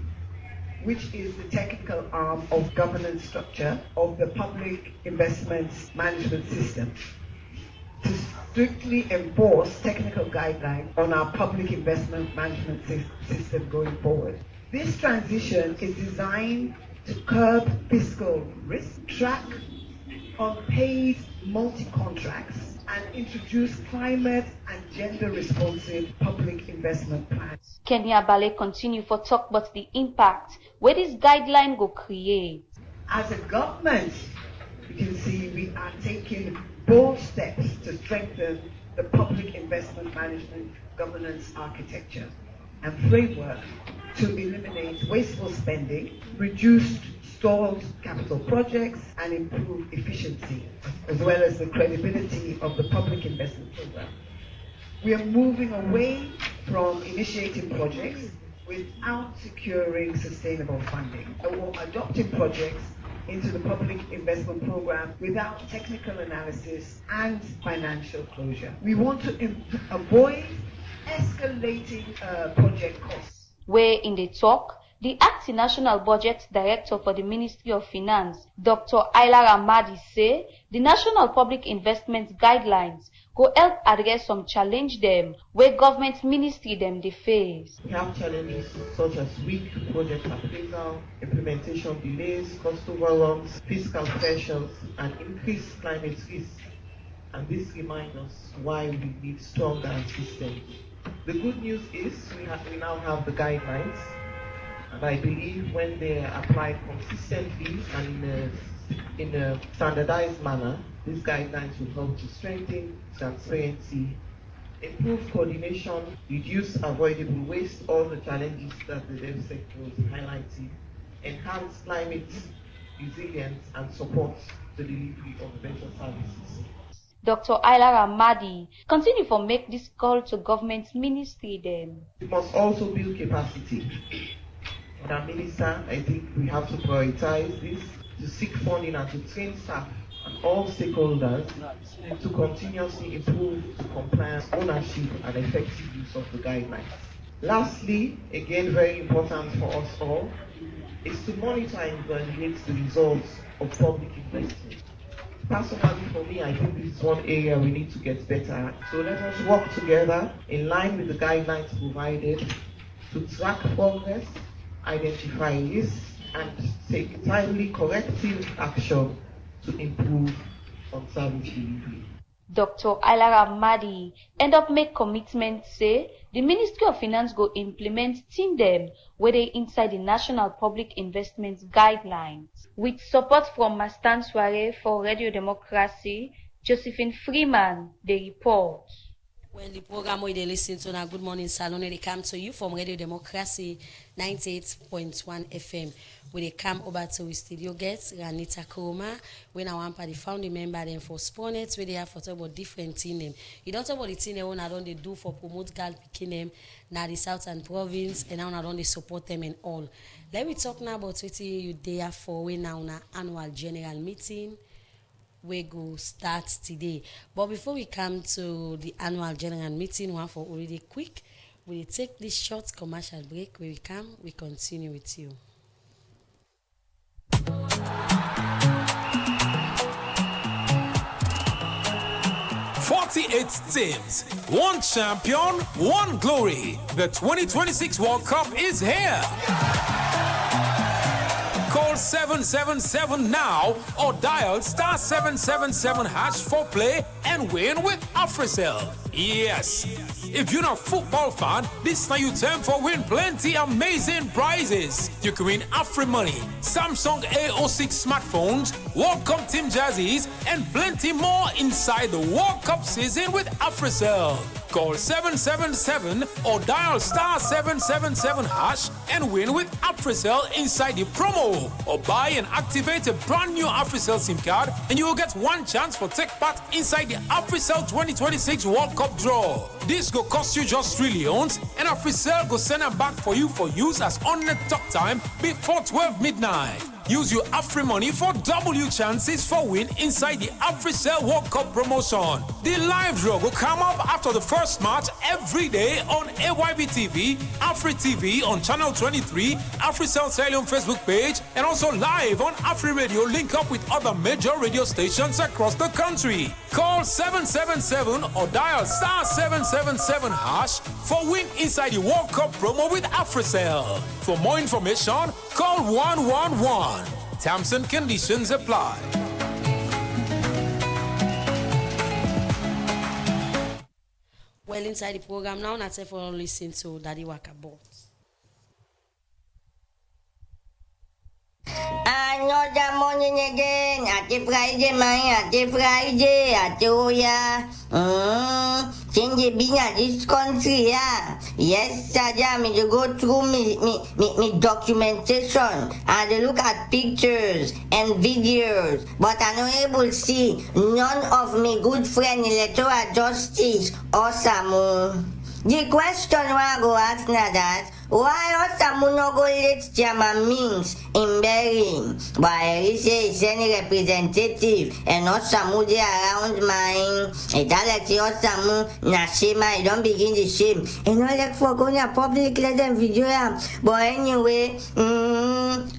which is the technical arm of governance structure of the Public Investments Management System, to strictly enforce technical guidelines on our public investment management system going forward. This transition is designed to curb fiscal risk, track unpaid multi-contracts, and introduce climate and gender-responsive public investment plans. Kenya Bale continue for talk about the impact where this guideline go create. As a government, you can see we are taking bold steps to strengthen the public investment management governance architecture and framework to eliminate wasteful spending, reduce stalled capital projects, and improve efficiency, as well as the credibility of the public investment program. We are moving away from initiating projects without securing sustainable funding, or adopting projects into the public investment program without technical analysis and financial closure. We want to avoid escalating project costs. Where in the talk, the acting National Budget Director for the Ministry of Finance, Dr. Ayla Ramadi, say the National Public Investment Guidelines go help address some challenge them where government ministry them they face. We have challenges such as weak project appraisal, implementation delays, cost overruns, fiscal pressures, and increased climate risks. And this reminds us why we need stronger systems. The good news is we now have the guidelines, and I believe when they are applied consistently and in a standardized manner, these guidelines will help to strengthen transparency, improve coordination, reduce avoidable waste, all the challenges that the dev sector was highlighting, enhance climate resilience, and support the delivery of better services. Dr. Ayla Ramadi continue for make this call to government ministry then. We must also build capacity. Madam Minister, I think we have to prioritize this, to seek funding and to train staff and all stakeholders to continuously improve the compliance, ownership, and effective use of the guidelines. Lastly, again very important for us all, is to monitor and evaluate the results of public investment. Personally, for me, I think this is one area we need to get better at. So let us work together in line with the guidelines provided to track progress, identify risks, and take timely corrective action to improve on service delivery. Dr. Ayla Ramadi end up make commitment say the Ministry of Finance go implement them where they inside the National Public Investments Guidelines. With support from Mastan Soare for Radio Democracy, Josephine Freeman, they report. Well, the program where they listen to now, Good Morning Salon, they come to you from Radio Democracy 98.1 FM. Where they come over to the studio guests, Ranita Kuruma, when I want the founding member then for Spornets, where they have for talk about different team name. You don't talk about the team name I don't they do for promote girl picking them now the Southern Province, and now I don't they support them and all. Let me talk now about what you there for when now na annual general meeting. We go start today. But before we come to the annual general meeting, one for already quick, we take this short commercial break. When we come, we continue with you. 48 teams, one champion, one glory. The 2026 World Cup is here. Call 777 now or dial *777# for play and win with AfriCell. Yes, if you're not a football fan, this is now your time for win plenty amazing prizes. You can win AfriMoney, Samsung A06 smartphones, World Cup team jerseys, and plenty more inside the World Cup season with AfriCell. Call 777 or dial *777# and win with AfriCell inside the promo. Or buy and activate a brand new AfriCell SIM card and you will get one chance for take part inside the AfriCell 2026 World Cup draw. This go cost you just trillions, and AfriCell go send them back for you for use as on-net talk time before 12 midnight. Use your Afri money for double your chances for win inside the AfriCell World Cup promotion. The live draw will come up after the first match every day on AYB TV, Afri TV on channel 23, AfriCell Salium Facebook page, and also live on Afri Radio. Link up with other major radio stations across the country. Call 777 or dial *777 hash for win inside the World Cup promo with AfriCell. For more information, call 111. Terms and conditions apply. Well, inside the program now, not everyone listen to Daddy Waka Bones. Another morning again, happy Friday, man, happy Friday, happy Oya. Change being at this country, yeah. Yes, Saja, me to go through me documentation and look at pictures and videos, but I'm not able to see none of me good friend electoral justice or Samu. The question I go ask now that why Osamu no go let Chairman Mings in Berlin? Why he say he's any representative and Osamu dey around mine? It like Osamu na shame, I don't begin the shame. And all like for going to public let them video am. But anyway,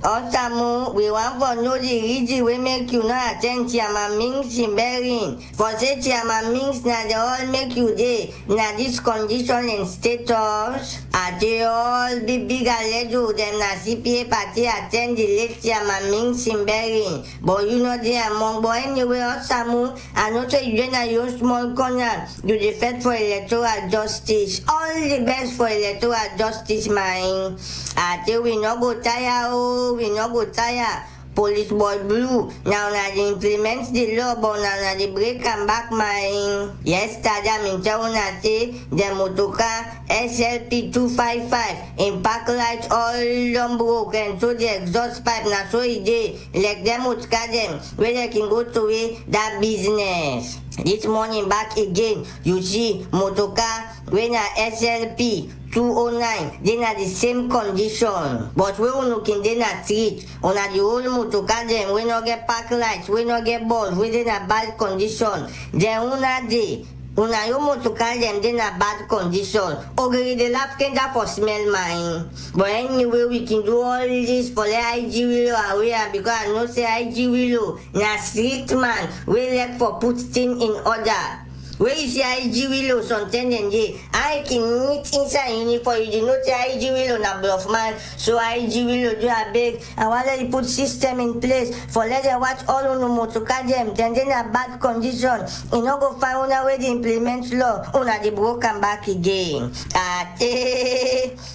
Osamu, we want for know the reason we make you not attend Chairman Mings in Berlin. For say Chairman Mings na they all make you dey na this condition and status. Are they all big alejo them na CPA party attend the late Chairman Mings in Berlin. But you know they among. But anyway, Osamu, I know say you na your small corner. You defend for electoral justice. All the best for electoral justice, man. I tell we no go tire, oh, we no go tire. Police boy blue. Now they implement the law, but now they break and back mine. Yes, Tada Minchauna say the motoka SLP 255 in park light all unbroken, so the exhaust pipe now so it dey like them would them where they can go to that business. This morning back again, you see motoka when a SLP 209, they are the same condition. But we don't can they not treat on the whole motoka them, we not get park lights, we not get balls, we in a bad condition. Then una day. Una yo motoka them in a bad condition. Okay, the lap can that for smell mine. But anyway, we can do all this for the IG Willow aware because I know say IG Willow na strict man. We like for put things in order. Where you see IG Willow something and I can meet inside uniform. You do not say IG Willow na bluff man. So IG Willow do a big. I want to put system in place for let them watch all on the motoka them. Then a bad condition. You know go find una way to implement law. Una the broken back again.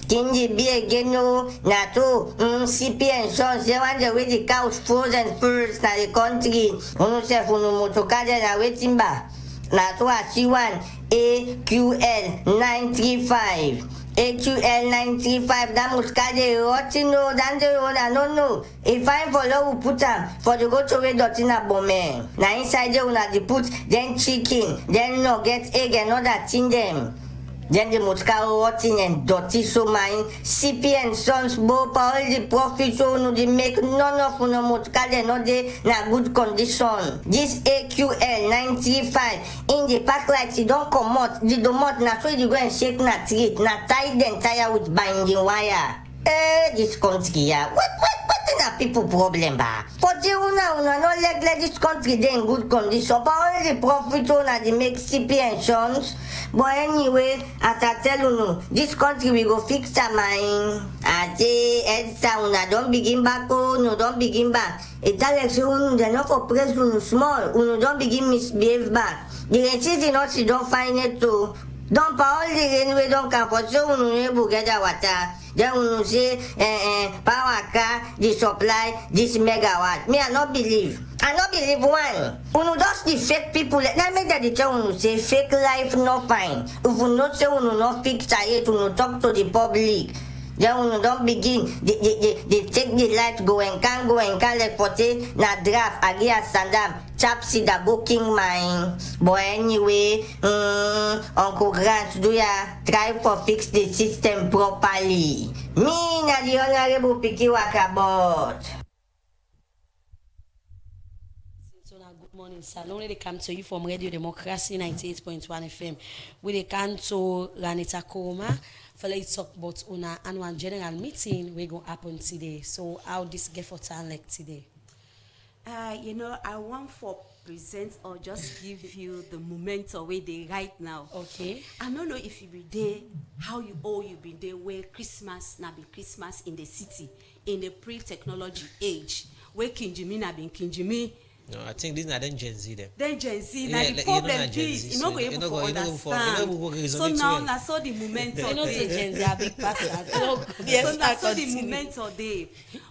Can you be again no? Na to CP and Sons. They want the way the cows frozen first na the country. Uno say for no motoka them na waiting back. That's what she want. AQL 935. AQL 935. That must carry rotten no down the road. I don't know. If I'm for law, we put them for the go to red dot in a bomb. Now inside there, we put then chicken, then no get egg and all that in them. Then the Moscow rotten and dirty so mine. CP and Sons both all the profit so no they make none of no Moscow they not they na good condition. This AQL 935 in the park lights they don't come out. They don't out na so you go and shake na treat na tie the entire with binding wire. This country yeah. What is a people problem ba? But you una no like this country they in good condition. But all the profit so na they make CP and Sons. But anyway, as I tell you, this country we go fix our mind. I say, Edsa, una don't begin back, oh, no, don't begin back. It's like so, they're not for press, small, don't begin misbehave back. The electricity not, you don't find it too. Don't all the rain we don't come for so we get the water. Then we say power car, the supply, this megawatt. Me I not believe. I not believe one. Uno just the fake people. Let me that the tell say fake life no fine. If you not say uno not fix it, uno talk to the public. Then uno don't begin. They take the light go and can like for say na draft against Sandam. Chapsy the booking mine. But anyway, Uncle Grant, do ya try for fix the system properly? Me na the Honorable Piki Wakabot. Good morning, Salon. They come to you from Radio Democracy 98.1 FM. We come to Ranita Koma for let's talk about our annual general meeting we're going to happen today. So how this get for time like today? I want for present or just give you the momentum where they right now. Okay. I don't know if you be there, how you all you been there where Christmas now be Christmas in the city, in the pre-technology age, where King Jimmy na been King Jimmy. No, I think this is not Gen Z them. Then Gen Z, now the problem is you not go able to understand. So now I saw the momentum. You know the Gen Z are big passers. So I saw the momentum there.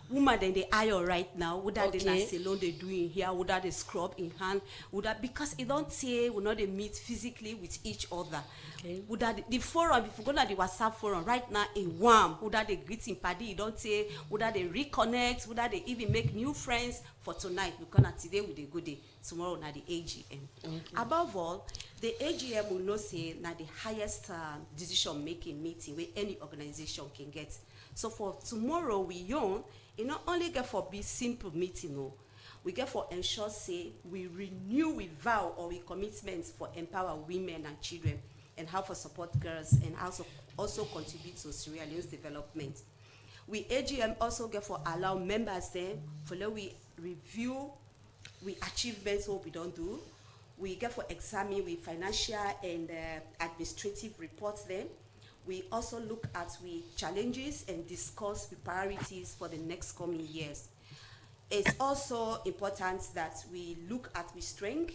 Woman then they iron right now. Would that they salon they do in here? Would that they scrub in hand? Would that because it don't say we not they meet physically with each other. Okay. Would that the forum if you go to the WhatsApp forum right now in warm? Would that they greeting party? You don't say would that they reconnect? Would that they even make new friends for tonight? Because today with a good day, tomorrow na the AGM. Okay. Above all, the AGM will not say na the highest decision making meeting where any organization can get. So for tomorrow we own. You not only get for be simple meeting, no. We get for ensure say we renew we vow or we commitments for empower women and children and how for support girls and also contribute to Sierra Leone's development. We AGM also get for allow members then for let we review we achievements what we don't do. We get for examine we financial and administrative reports then. We also look at we challenges and discuss the priorities for the next coming years. It's also important that we look at we strength,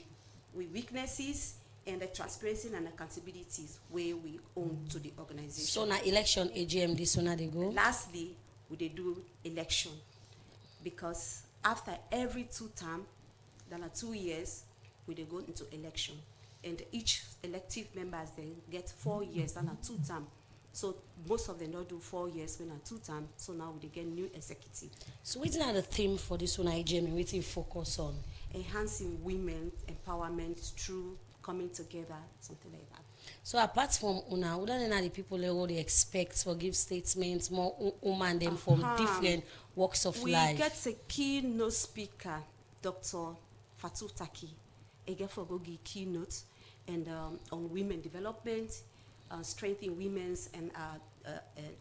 we weaknesses, and the transparency and accountabilities where we own to the organization. So now election AGM this one they go. Lastly, we they do election because after every 2 terms, then 2 years, we they go into election, and each elective members then get 4 years and 2 terms. So most of them don't do 4 years when 2 terms. So now we get new executive. So what's the theme for this one AGM? What you focus on? Enhancing women empowerment through coming together, something like that. So apart from Una, what are the people they already expect for give statements, more women them from different walks of life? We get a keynote speaker, Dr. Fatou Taki. He get for go give keynote and on women development. Strengthening women's and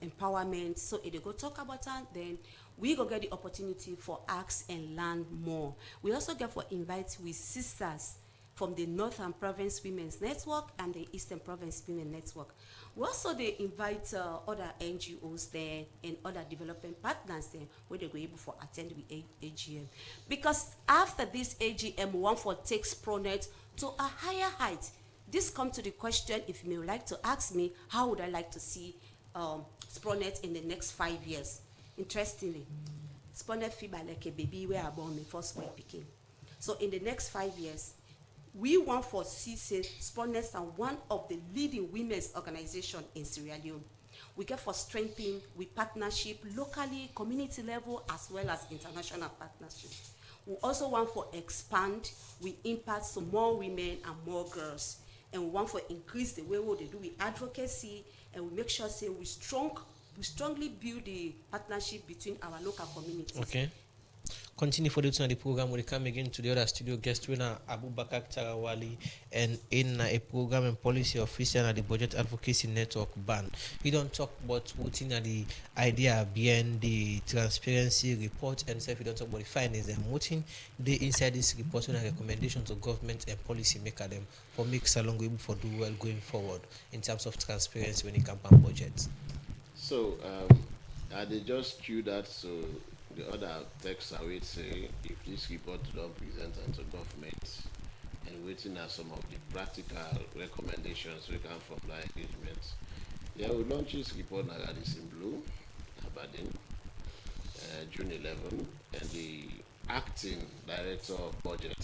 empowerment. So if they go talk about that, then we go get the opportunity for ask and learn more. We also get for invite with sisters from the Northern Province Women's Network and the Eastern Province Women Network. We also they invite other NGOs there and other development partners there where they go able for attend with AGM. Because after this AGM, we want for takes Spronet to a higher height. This comes to the question, if you may like to ask me, how would I like to see Spronet in the next 5 years? Interestingly, Spronet feel like a baby where I born my first boy picking. So in the next 5 years, we want for CC Spronet and one of the leading women's organization in Sierra Leone. We get for strengthening with partnership locally, community level, as well as international partnership. We also want for expand, we impact some more women and more girls. And we want for increase the way what they do with advocacy, and we make sure say we strongly build the partnership between our local communities. Okay. Continue for the program. We come again to the other studio guest winner Abubakar Tarawali and in a program and policy officer at the Budget Advocacy Network BAN. We don't talk about what's in the idea behind the transparency report and so if we don't talk about the findings and what's in the inside this report and recommendation to government and policy maker them for make Salon go able for do well going forward in terms of transparency when it comes to budget. So they just cue that so the other texts are waiting say if this report don't present to government and waiting at some of the practical recommendations we come from that engagement. Yeah, we launch this report now that is in blue, Aberdeen, June 11, and the acting director of budget,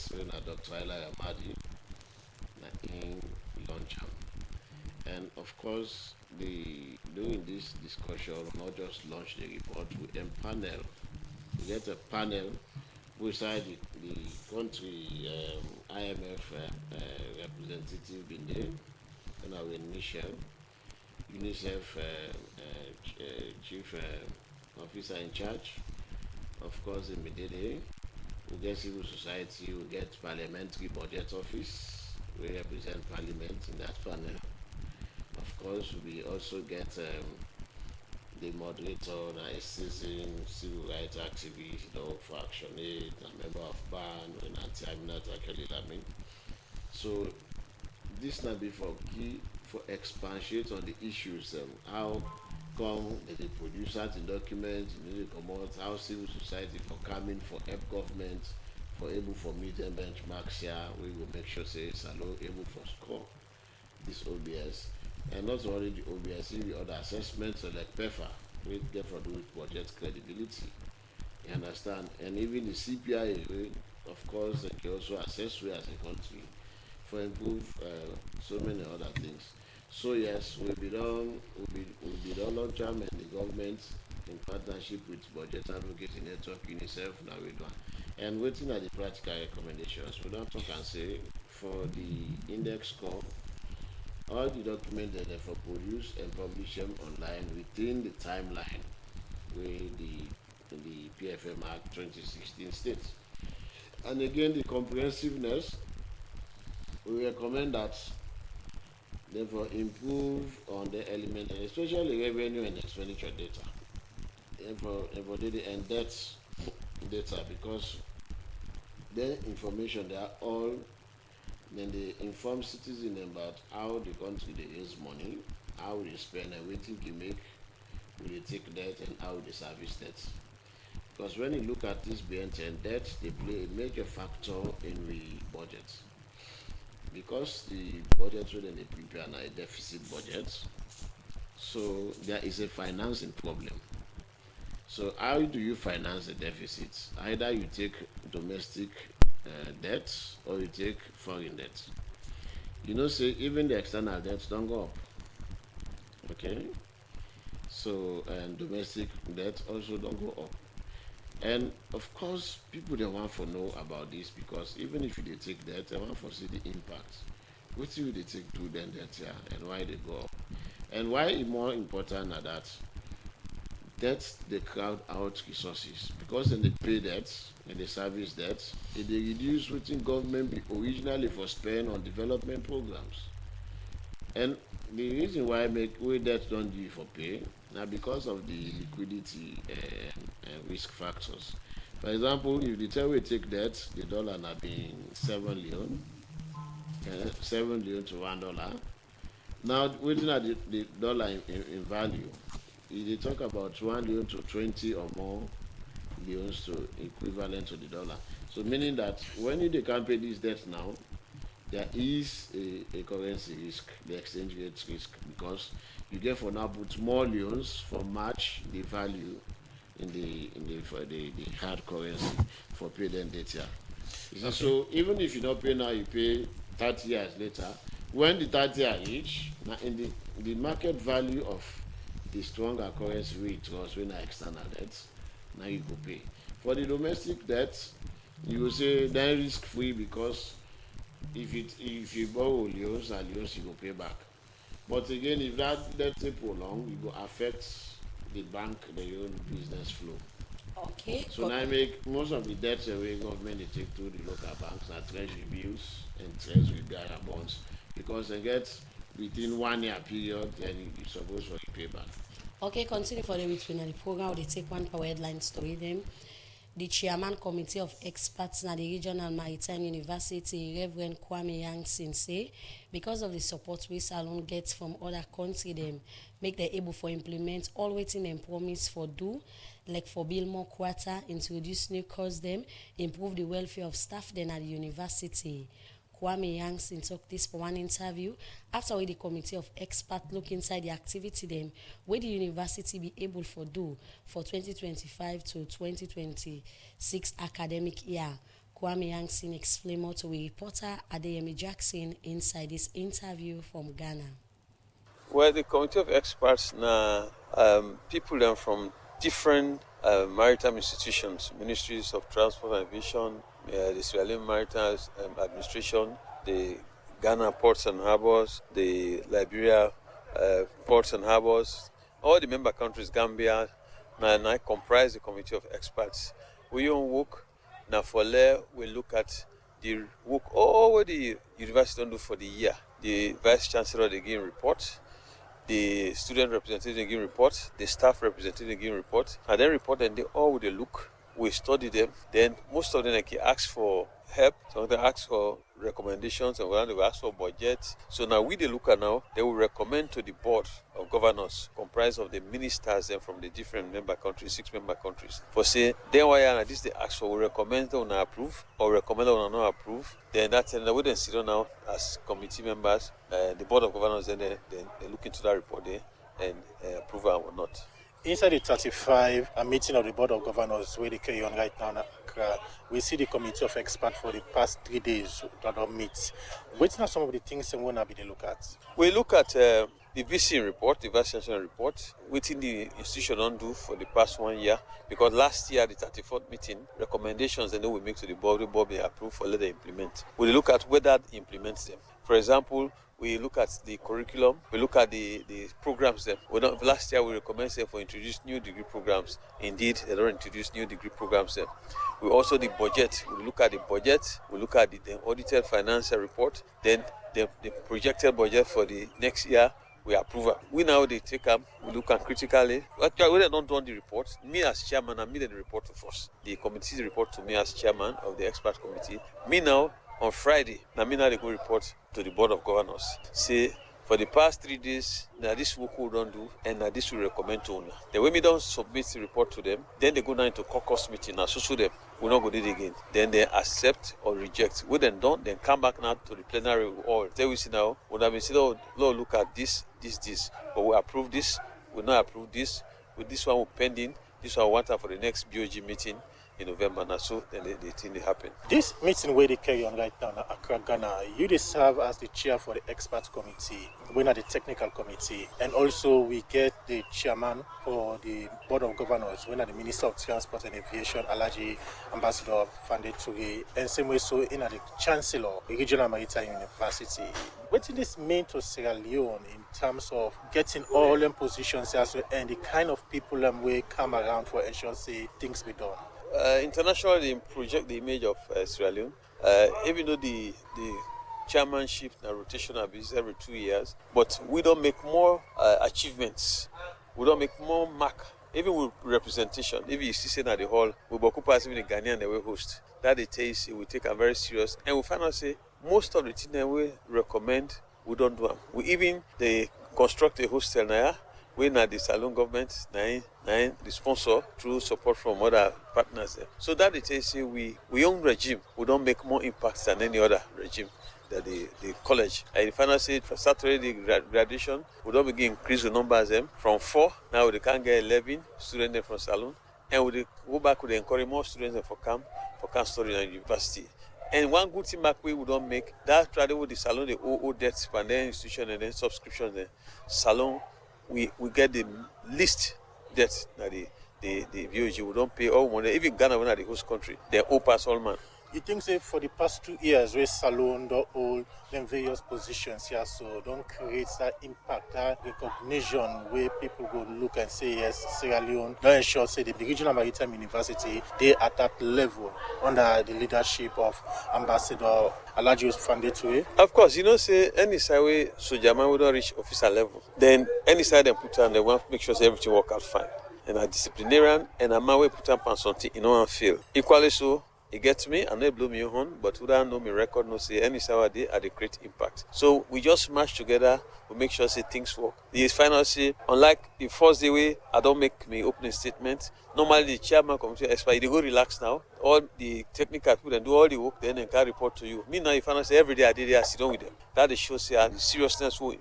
Dr. Ila Amadi, in launch. And of course, during this discussion, not just launch the report, we empanel. We get a panel beside the country IMF representative been there, and our initial UNICEF chief officer in charge, of course, immediately. We get civil society, we get parliamentary budget office, we represent parliament in that panel. Of course, we also get the moderator, a citizen, civil rights activist, for Action Aid, a member of BAN, and anti-Aminata Kelly Lamin. So this now be for key for expatiate on the issues, how come they produce certain documents, they come out, how civil society for coming for help government, for able for meet them benchmarks here, we will make sure say Salo able for score this OBS. And not only the OBS, the other assessments like PEFA, we get for do with budget credibility. You understand? And even the CPI, we, of course, they can also assess we as a country for improve so many other things. So yes, we'll be done long term, and the government in partnership with Budget Advocacy Network, UNICEF, now we do. And waiting at the practical recommendations, we don't talk and say for the index score, all the documents that are produced and publish them online within the timeline where the PFM Act 2016 states. And again, the comprehensiveness, we recommend that therefore improve on the element, especially revenue and expenditure data. Therefore, and debt data, because the information they are all, then they inform citizens about how the country they raise money, how they spend, and what they make, will they take debt, and how they service debt. Because when you look at this BN10 debt, they play a major factor in the budget. Because the budget when they prepare now a deficit budget, so there is a financing problem. So how do you finance the deficits? Either you take domestic debt or you take foreign debt. You know, say even the external debts don't go up. Okay? So, and domestic debt also don't go up. And of course, people don't want to know about this, because even if they take debt, they want to see the impact. What do they take to then debt, and why they go up? And why it's more important than that, that's the crowd out resources, because then they pay debts and they service debts, and they reduce what the government be originally for spend on development programs. And the reason why we debt don't do for pay now because of the liquidity risk factors. For example, if the time we take debt, the dollar now being 7 leon to $1. Now, waiting at the dollar in value, if they talk about 1 leon to 20 or more leons to equivalent to the dollar. So meaning that when they can't pay these debts now, there is a currency risk, the exchange rate risk, because you get for now put more leons for match the value in the hard currency for pay then data. Okay. So even if you don't pay now, you pay 30 years later. When the 30 years reach, now in the market value of the stronger currency rate was when external debts, now you go pay. For the domestic debts, you will say then risk free, because if you borrow leons and leons, you go pay back. But again, if that debt take prolong, it will affect the bank, the own business flow. Okay. So now I make most of the debts away government they take to the local banks are treasury bills and treasury bearer bonds, because they get within 1 year period, then you're supposed to pay back. Okay, continue for the between the program. They take one power headline story them. The chairman committee of experts at the Regional Maritime University, Reverend Kwame Yankson, say because of the support we Salon gets from other countries, them make them able for implement all waiting and promise for do, like for build more quarter, introduce new course them, improve the welfare of staff then at the university. Kwame Yankson took this for one interview after the committee of experts look inside the activity them where the university be able for do for 2025 to 2026 academic year. Kwame Yankson explained more to a reporter Adeyemi Jackson inside this interview from Ghana. Well, the committee of experts now people from different maritime institutions, ministries of transport and aviation, the Sierra Leone Maritime Administration, the Ghana Ports and Harbors, the Liberia Ports and Harbors, all the member countries, Gambia, and I comprise the committee of experts. We don't work now for there. We look at the work all the university don't do for the year. The vice chancellor they give report, the student representative they give report, the staff representative they give report, and then report and they all they look. We study them. Then most of them like ask for help. Some of them ask for recommendations, and they will ask for budget. So now we they look at now, they will recommend to the board of governors, comprised of the ministers and from the different member countries, 6 member countries. For say, then why this they ask for, we recommend them not approve or recommend them not approve. Then that's and we then sit down now as committee members, the board of governors then they look into that report there and approve it or not. Inside the 35 meeting of the Board of Governors where they carry on right now in Accra, we see the committee of experts for the past 3 days that don't meet. What are some of the things we want to be they look at? We look at the VC report, the Vice Chancellor report, within the institution don't do for the past 1 year, because last year, the 34th meeting, recommendations and then we make to the board they approve for let them implement. We look at whether it implements them. For example, we look at the curriculum, we look at the programs. Last year we recommend them for introduce new degree programs. Indeed, they don't introduce new degree programs. We also the budget, we look at the budget, we look at the audited financial report, then the projected budget for the next year, we approve it. We now they take up, we look at critically. Actually, we don't do the report. Me as chairman, I made the report to first. The committee report to me as chairman of the expert committee. Me now, on Friday, now they go report to the Board of Governors. Say, for the past 3 days, now this work we don't do, and now this we recommend to owner. Then when we don't submit the report to them, then they go down into caucus meeting, now so them, we'll not go do it again. Then they accept or reject. We then don't, then come back now to the plenary or then we see now, when I say, oh, Lord, look at this, but we approve this, we not approve this, with this one we're pending, this one we want for the next BOG meeting in November now, so then the thing they happen. This meeting where they carry on right now in Accra, Ghana, you serve as the chair for the expert committee, we're the technical committee, and also we get the chairman for the Board of Governors, we're the Minister of Transport and Aviation, Alhaji Ambassador Fande Toure, and same way so in the Chancellor, the Regional Maritime University. What is this mean to Sierra Leone in terms of getting all them positions as well, and the kind of people we come around for ensure say things be done? Internationally, they project the image of Sierra Leone. Even though the chairmanship and rotational is every 2 years, but we don't make more achievements. We don't make more mark. Even with representation, if you see at the hall, we occupy even the Ghanaian they will host. That they taste, we take them very serious, and we find out say most of the things that we recommend, we don't do them. We even they construct a hostel now. We now the Salone government, the sponsor through support from other partners. So that it is we own regime, we don't make more impact than any other regime that the college. And if I say for Saturday the graduation, we don't begin increase the numbers them from 4, now they can get 11 students from Salone. And we go back we encourage more students for camp study in university. And one good thing back we don't make that travel with the Salone, the OO debts and then institution and then subscription the Salone. We get the least debt that the VOG, we don't pay all money. Even Ghana, when are the host country, they owe us all man. You think say for the past 2 years where Salone don't hold them various positions here, so don't create that impact, that recognition where people go look and say yes, Sierra Leone, don't ensure say the Regional Maritime University, they at that level under the leadership of Ambassador Alhaji Fande Toure? Of course, say any side way Sojaman would not reach officer level. Then any side they put on, they want to make sure everything work out fine. And a disciplinarian and a man will put on something in one field. Equally so, it gets me and they blow me on, but who don't know me record no say any Saturday at a great impact. So we just smash together, we make sure say things work. The final say, unlike the first day way, I don't make me opening statement. Normally the chairman committee expert, they go relax now. All the technical people then do all the work, then they can report to you. Me now, if I say every day I did it, I sit down with them. That shows the seriousness we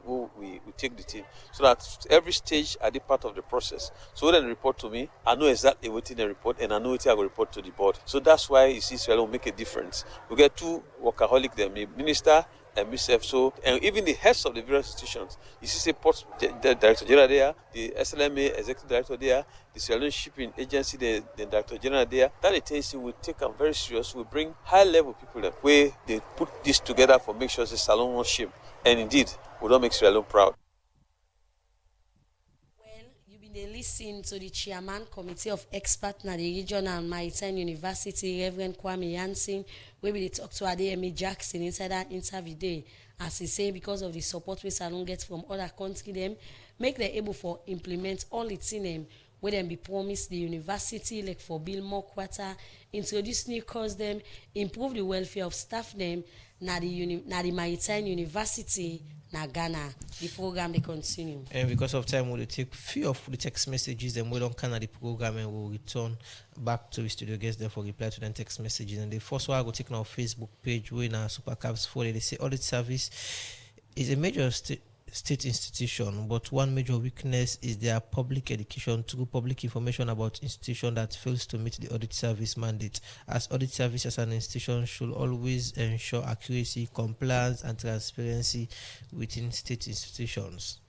take the team. So that every stage I did part of the process. So when they report to me, I know exactly what they report and I know what I will report to the board. So that's why you see Sierra Leone make a difference. We get 2 workaholic them, a minister and MSF. So, and even the heads of the various institutions, you see, Ports Director General there, the SLMA Executive Director there, the Sierra Leone Shipping Agency, the Director General there, that agency will take them very serious. We bring high-level people that way they put this together for make sure it's a Salone one ship. And indeed, we don't make Sierra Leone proud. They listen to the chairman committee of experts na the regional maritime university, Reverend Kwame Yansin, where we talk to Adeyemi Jackson inside that interview day, as he say because of the support we Salone get from other countries, them make them able for implement all its in them, where them be promised the university like for build more quarter, introduce new course them, improve the welfare of staff them, na the maritime university. Na Ghana, the program they continue. And because of time, we'll take few of the text messages and we don't can the program and we'll return back to the studio guests there for reply to the text messages. And the first one I go take on our Facebook page where in our Super Caps 4 they say audit service is a major state institution, but one major weakness is their public education through public information about institution that fails to meet the audit service mandate. As audit service as an institution should always ensure accuracy, compliance, and transparency within state institutions.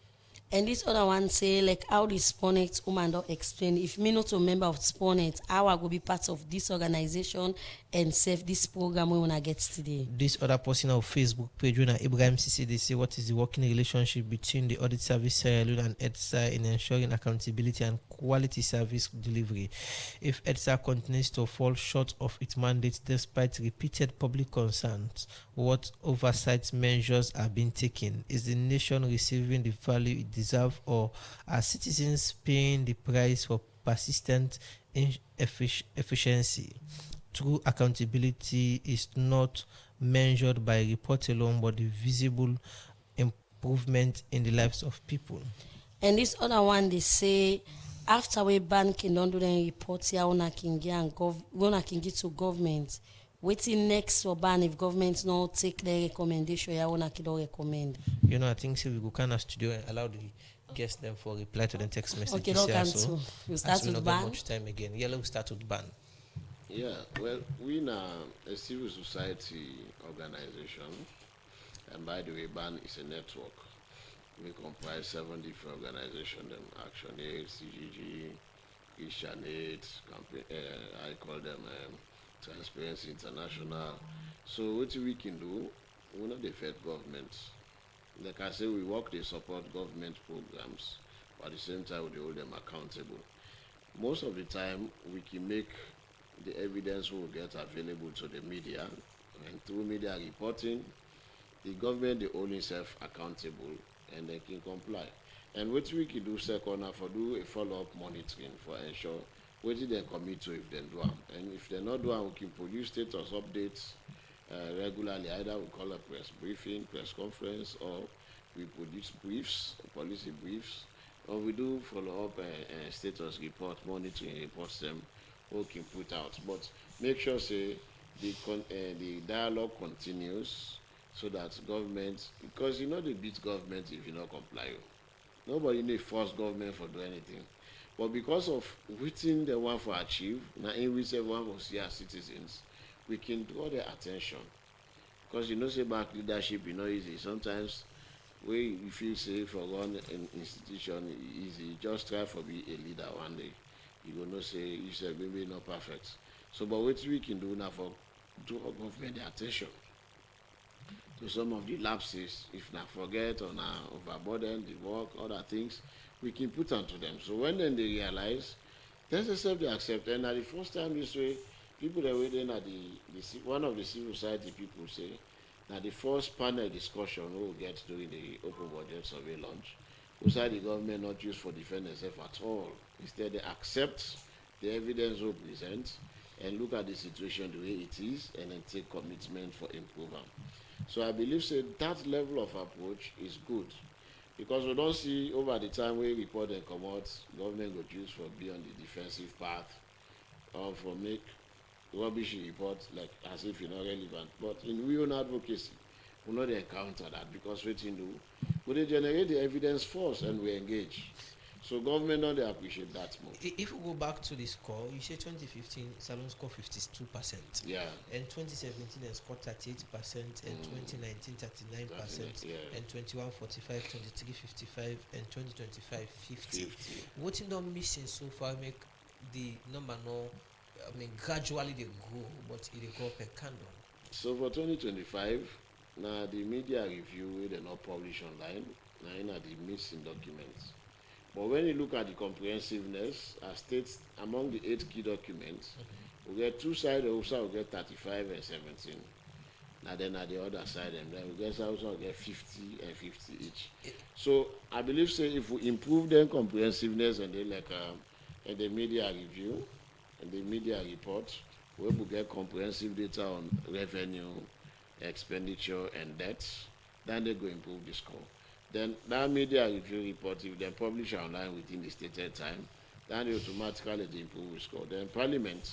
And this other one say like how the Sponet woman don't explain. If me not a member of Sponet, how I go be part of this organization and save this program we wanna get today. This other person on Facebook page when Ibrahim CC they say what is the working relationship between the audit service Sierra Leone and EDSA in ensuring accountability and quality service delivery. If EDSA continues to fall short of its mandate despite repeated public concerns, what oversight measures are being taken? Is the nation receiving the value it deserves, or are citizens paying the price for persistent inefficiency? True accountability is not measured by report alone, but the visible improvement in the lives of people. And this other one, they say, after we ban can don't do the reports here, we can get to government. Waiting next for ban if government not take the recommendation, yeah, we can recommend. You know, I think so we go kind of studio and allow the guests them for reply to the text messages. Okay, don't cancel. We start with ban. Much time again. Yeah, let's start with ban. Yeah, well, we are a civil society organization, and by the way, BAN is a network. We comprise 7 different organizations: ActionAid, CGG, KristianAid, I call them Transparency International. So what we can do, we not defend government. Like I say, we work to support government programs, but at the same time we hold them accountable. Most of the time, we can make the evidence will get available to the media, and through media reporting, the government they hold itself accountable and they can comply. And what we can do second for do a follow-up monitoring for ensure what they commit to if they do them. And if they not do them, we can produce status updates regularly. Either we call a press briefing, press conference, or we produce briefs, policy briefs, or we do follow-up status report, monitoring reports them. We can put out, but make sure say the dialogue continues so that government, because you know they beat government if you not comply. Nobody need force government for do anything, but because of within the one for achieve, now in which everyone will see as citizens, we can draw their attention. Because you know say bank leadership, you know easy. Sometimes we you feel safe for one institution easy. Just try for be a leader one day. You will not say you said maybe not perfect. So but what we can do now for draw government the attention to some of the lapses, if not forget or not overburden the work, other things, we can put onto them. So when then they realize, let's accept they accept. And at the first time this way, people that were then at the one of the civil society people say, now the first panel discussion we will get during the open budget survey launch, whose the government not use for defend itself at all. Instead, they accept the evidence we present and look at the situation the way it is and then take commitment for improvement. So I believe that level of approach is good, because we don't see over the time we report and come out, government go choose for be on the defensive path or for make rubbish reports like as if you're not relevant. But in real advocacy, we not encounter that, because what you do, we generate the evidence first and we engage. So government don't they appreciate that more. If we go back to the score, you say 2015 Salon scored 52%. Yeah. And 2017 they scored 38%, and 2019 39%, and 21 45, 23 55, and 2025 50. What in don't missing so far make the number no gradually they grow, but it go per candle. So for 2025, now the media review they not publish online. Now in the missing documents. But when you look at the comprehensiveness, as states among the 8 key documents, we get 2 sides also we get 35 and 17. Now then at the other side, and then we get also get 50 and 50 each. So I believe say if we improve them comprehensiveness and then like and the media review and the media report, we will get comprehensive data on revenue, expenditure, and debts, then they go improve the score. Then that media review report, if they publish online within the stated time, then they automatically improve the score. Then Parliament,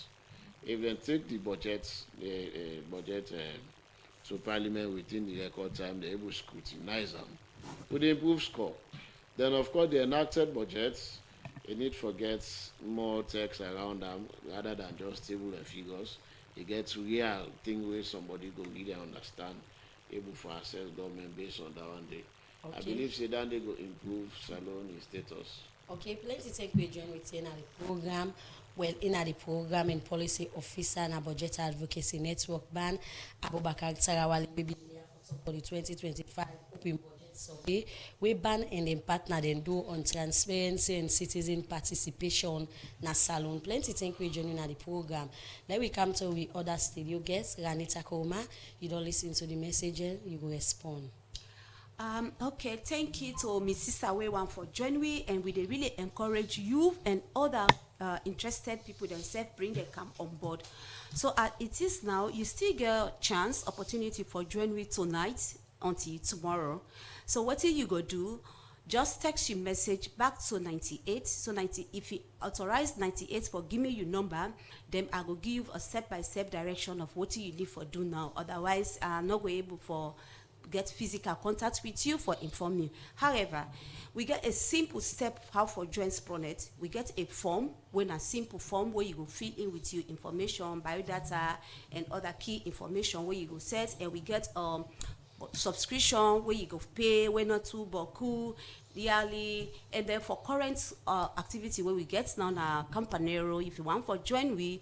if they take the budget to Parliament within the record time, they're able to scrutinize them, would improve score. Then of course the enacted budgets, you need to forget more text around them rather than just table and figures. You get real thing where somebody go really understand, able for access government based on that one day. Okay. I believe say that they go improve Salon in status. Okay, plenty take we join with in the program. Well, in the program and policy officer and budget advocacy network ban Abubakar Tarawale will be there for the 2025 open budget survey. We ban and then partner then do on transparency and citizen participation na Salon. Plenty think we join in the program. Then we come to we other studio guests, Ranita Koma. You don't listen to the message, you go respond. Okay, thank you to Mrs. Awewan for joining me, and we really encourage you and other interested people themselves bring their camp on board. So it is now, you still get a chance, opportunity for joining me tonight until tomorrow. So what you go do, just text your message back to 98. So 90, if you authorize 98 for give me your number, then I will give you a step-by-step direction of what you need for do now. Otherwise, I'm not going to be able for get physical contact with you for inform you. However, we get a simple step how for join Spronet. We get a form, when a simple form where you go fill in with your information, biodata, and other key information where you go set, and we get subscription where you go pay, when not too boku, yearly, and then for current activity where we get now na Campanero, if you want for join we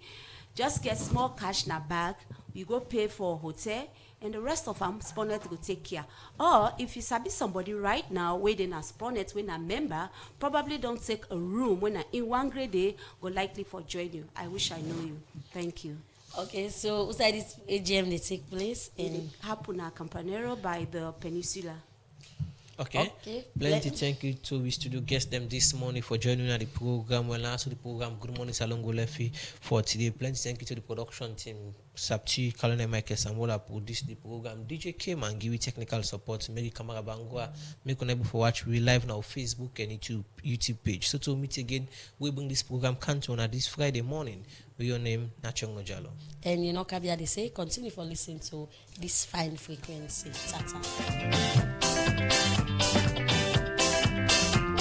just get small cash na bag, we go pay for hotel, and the rest of our Spronet will take care. Or if you sabi somebody right now waiting as Spronet when a member, probably don't take a room when in one grade day go likely for join you. I wish I know you. Thank you. Okay, so outside this AGM they take place in Hapuna Campanero by the Peninsula. Okay. Plenty thank you to we studio guest them this morning for joining at the program. Well, also the program Good Morning Salon Golefi for today. Plenty thank you to the production team, Sapchi, Colonel Michael Samola produced the program. DJ came and give you technical support. Mary Kamara Bangwa, make unable for watch we live now Facebook and YouTube page. So to meet again, we bring this program Canton at this Friday morning. With your name, Nachong Nojalo. And you know, Kabia, they say continue for listening to this fine frequency. Tata.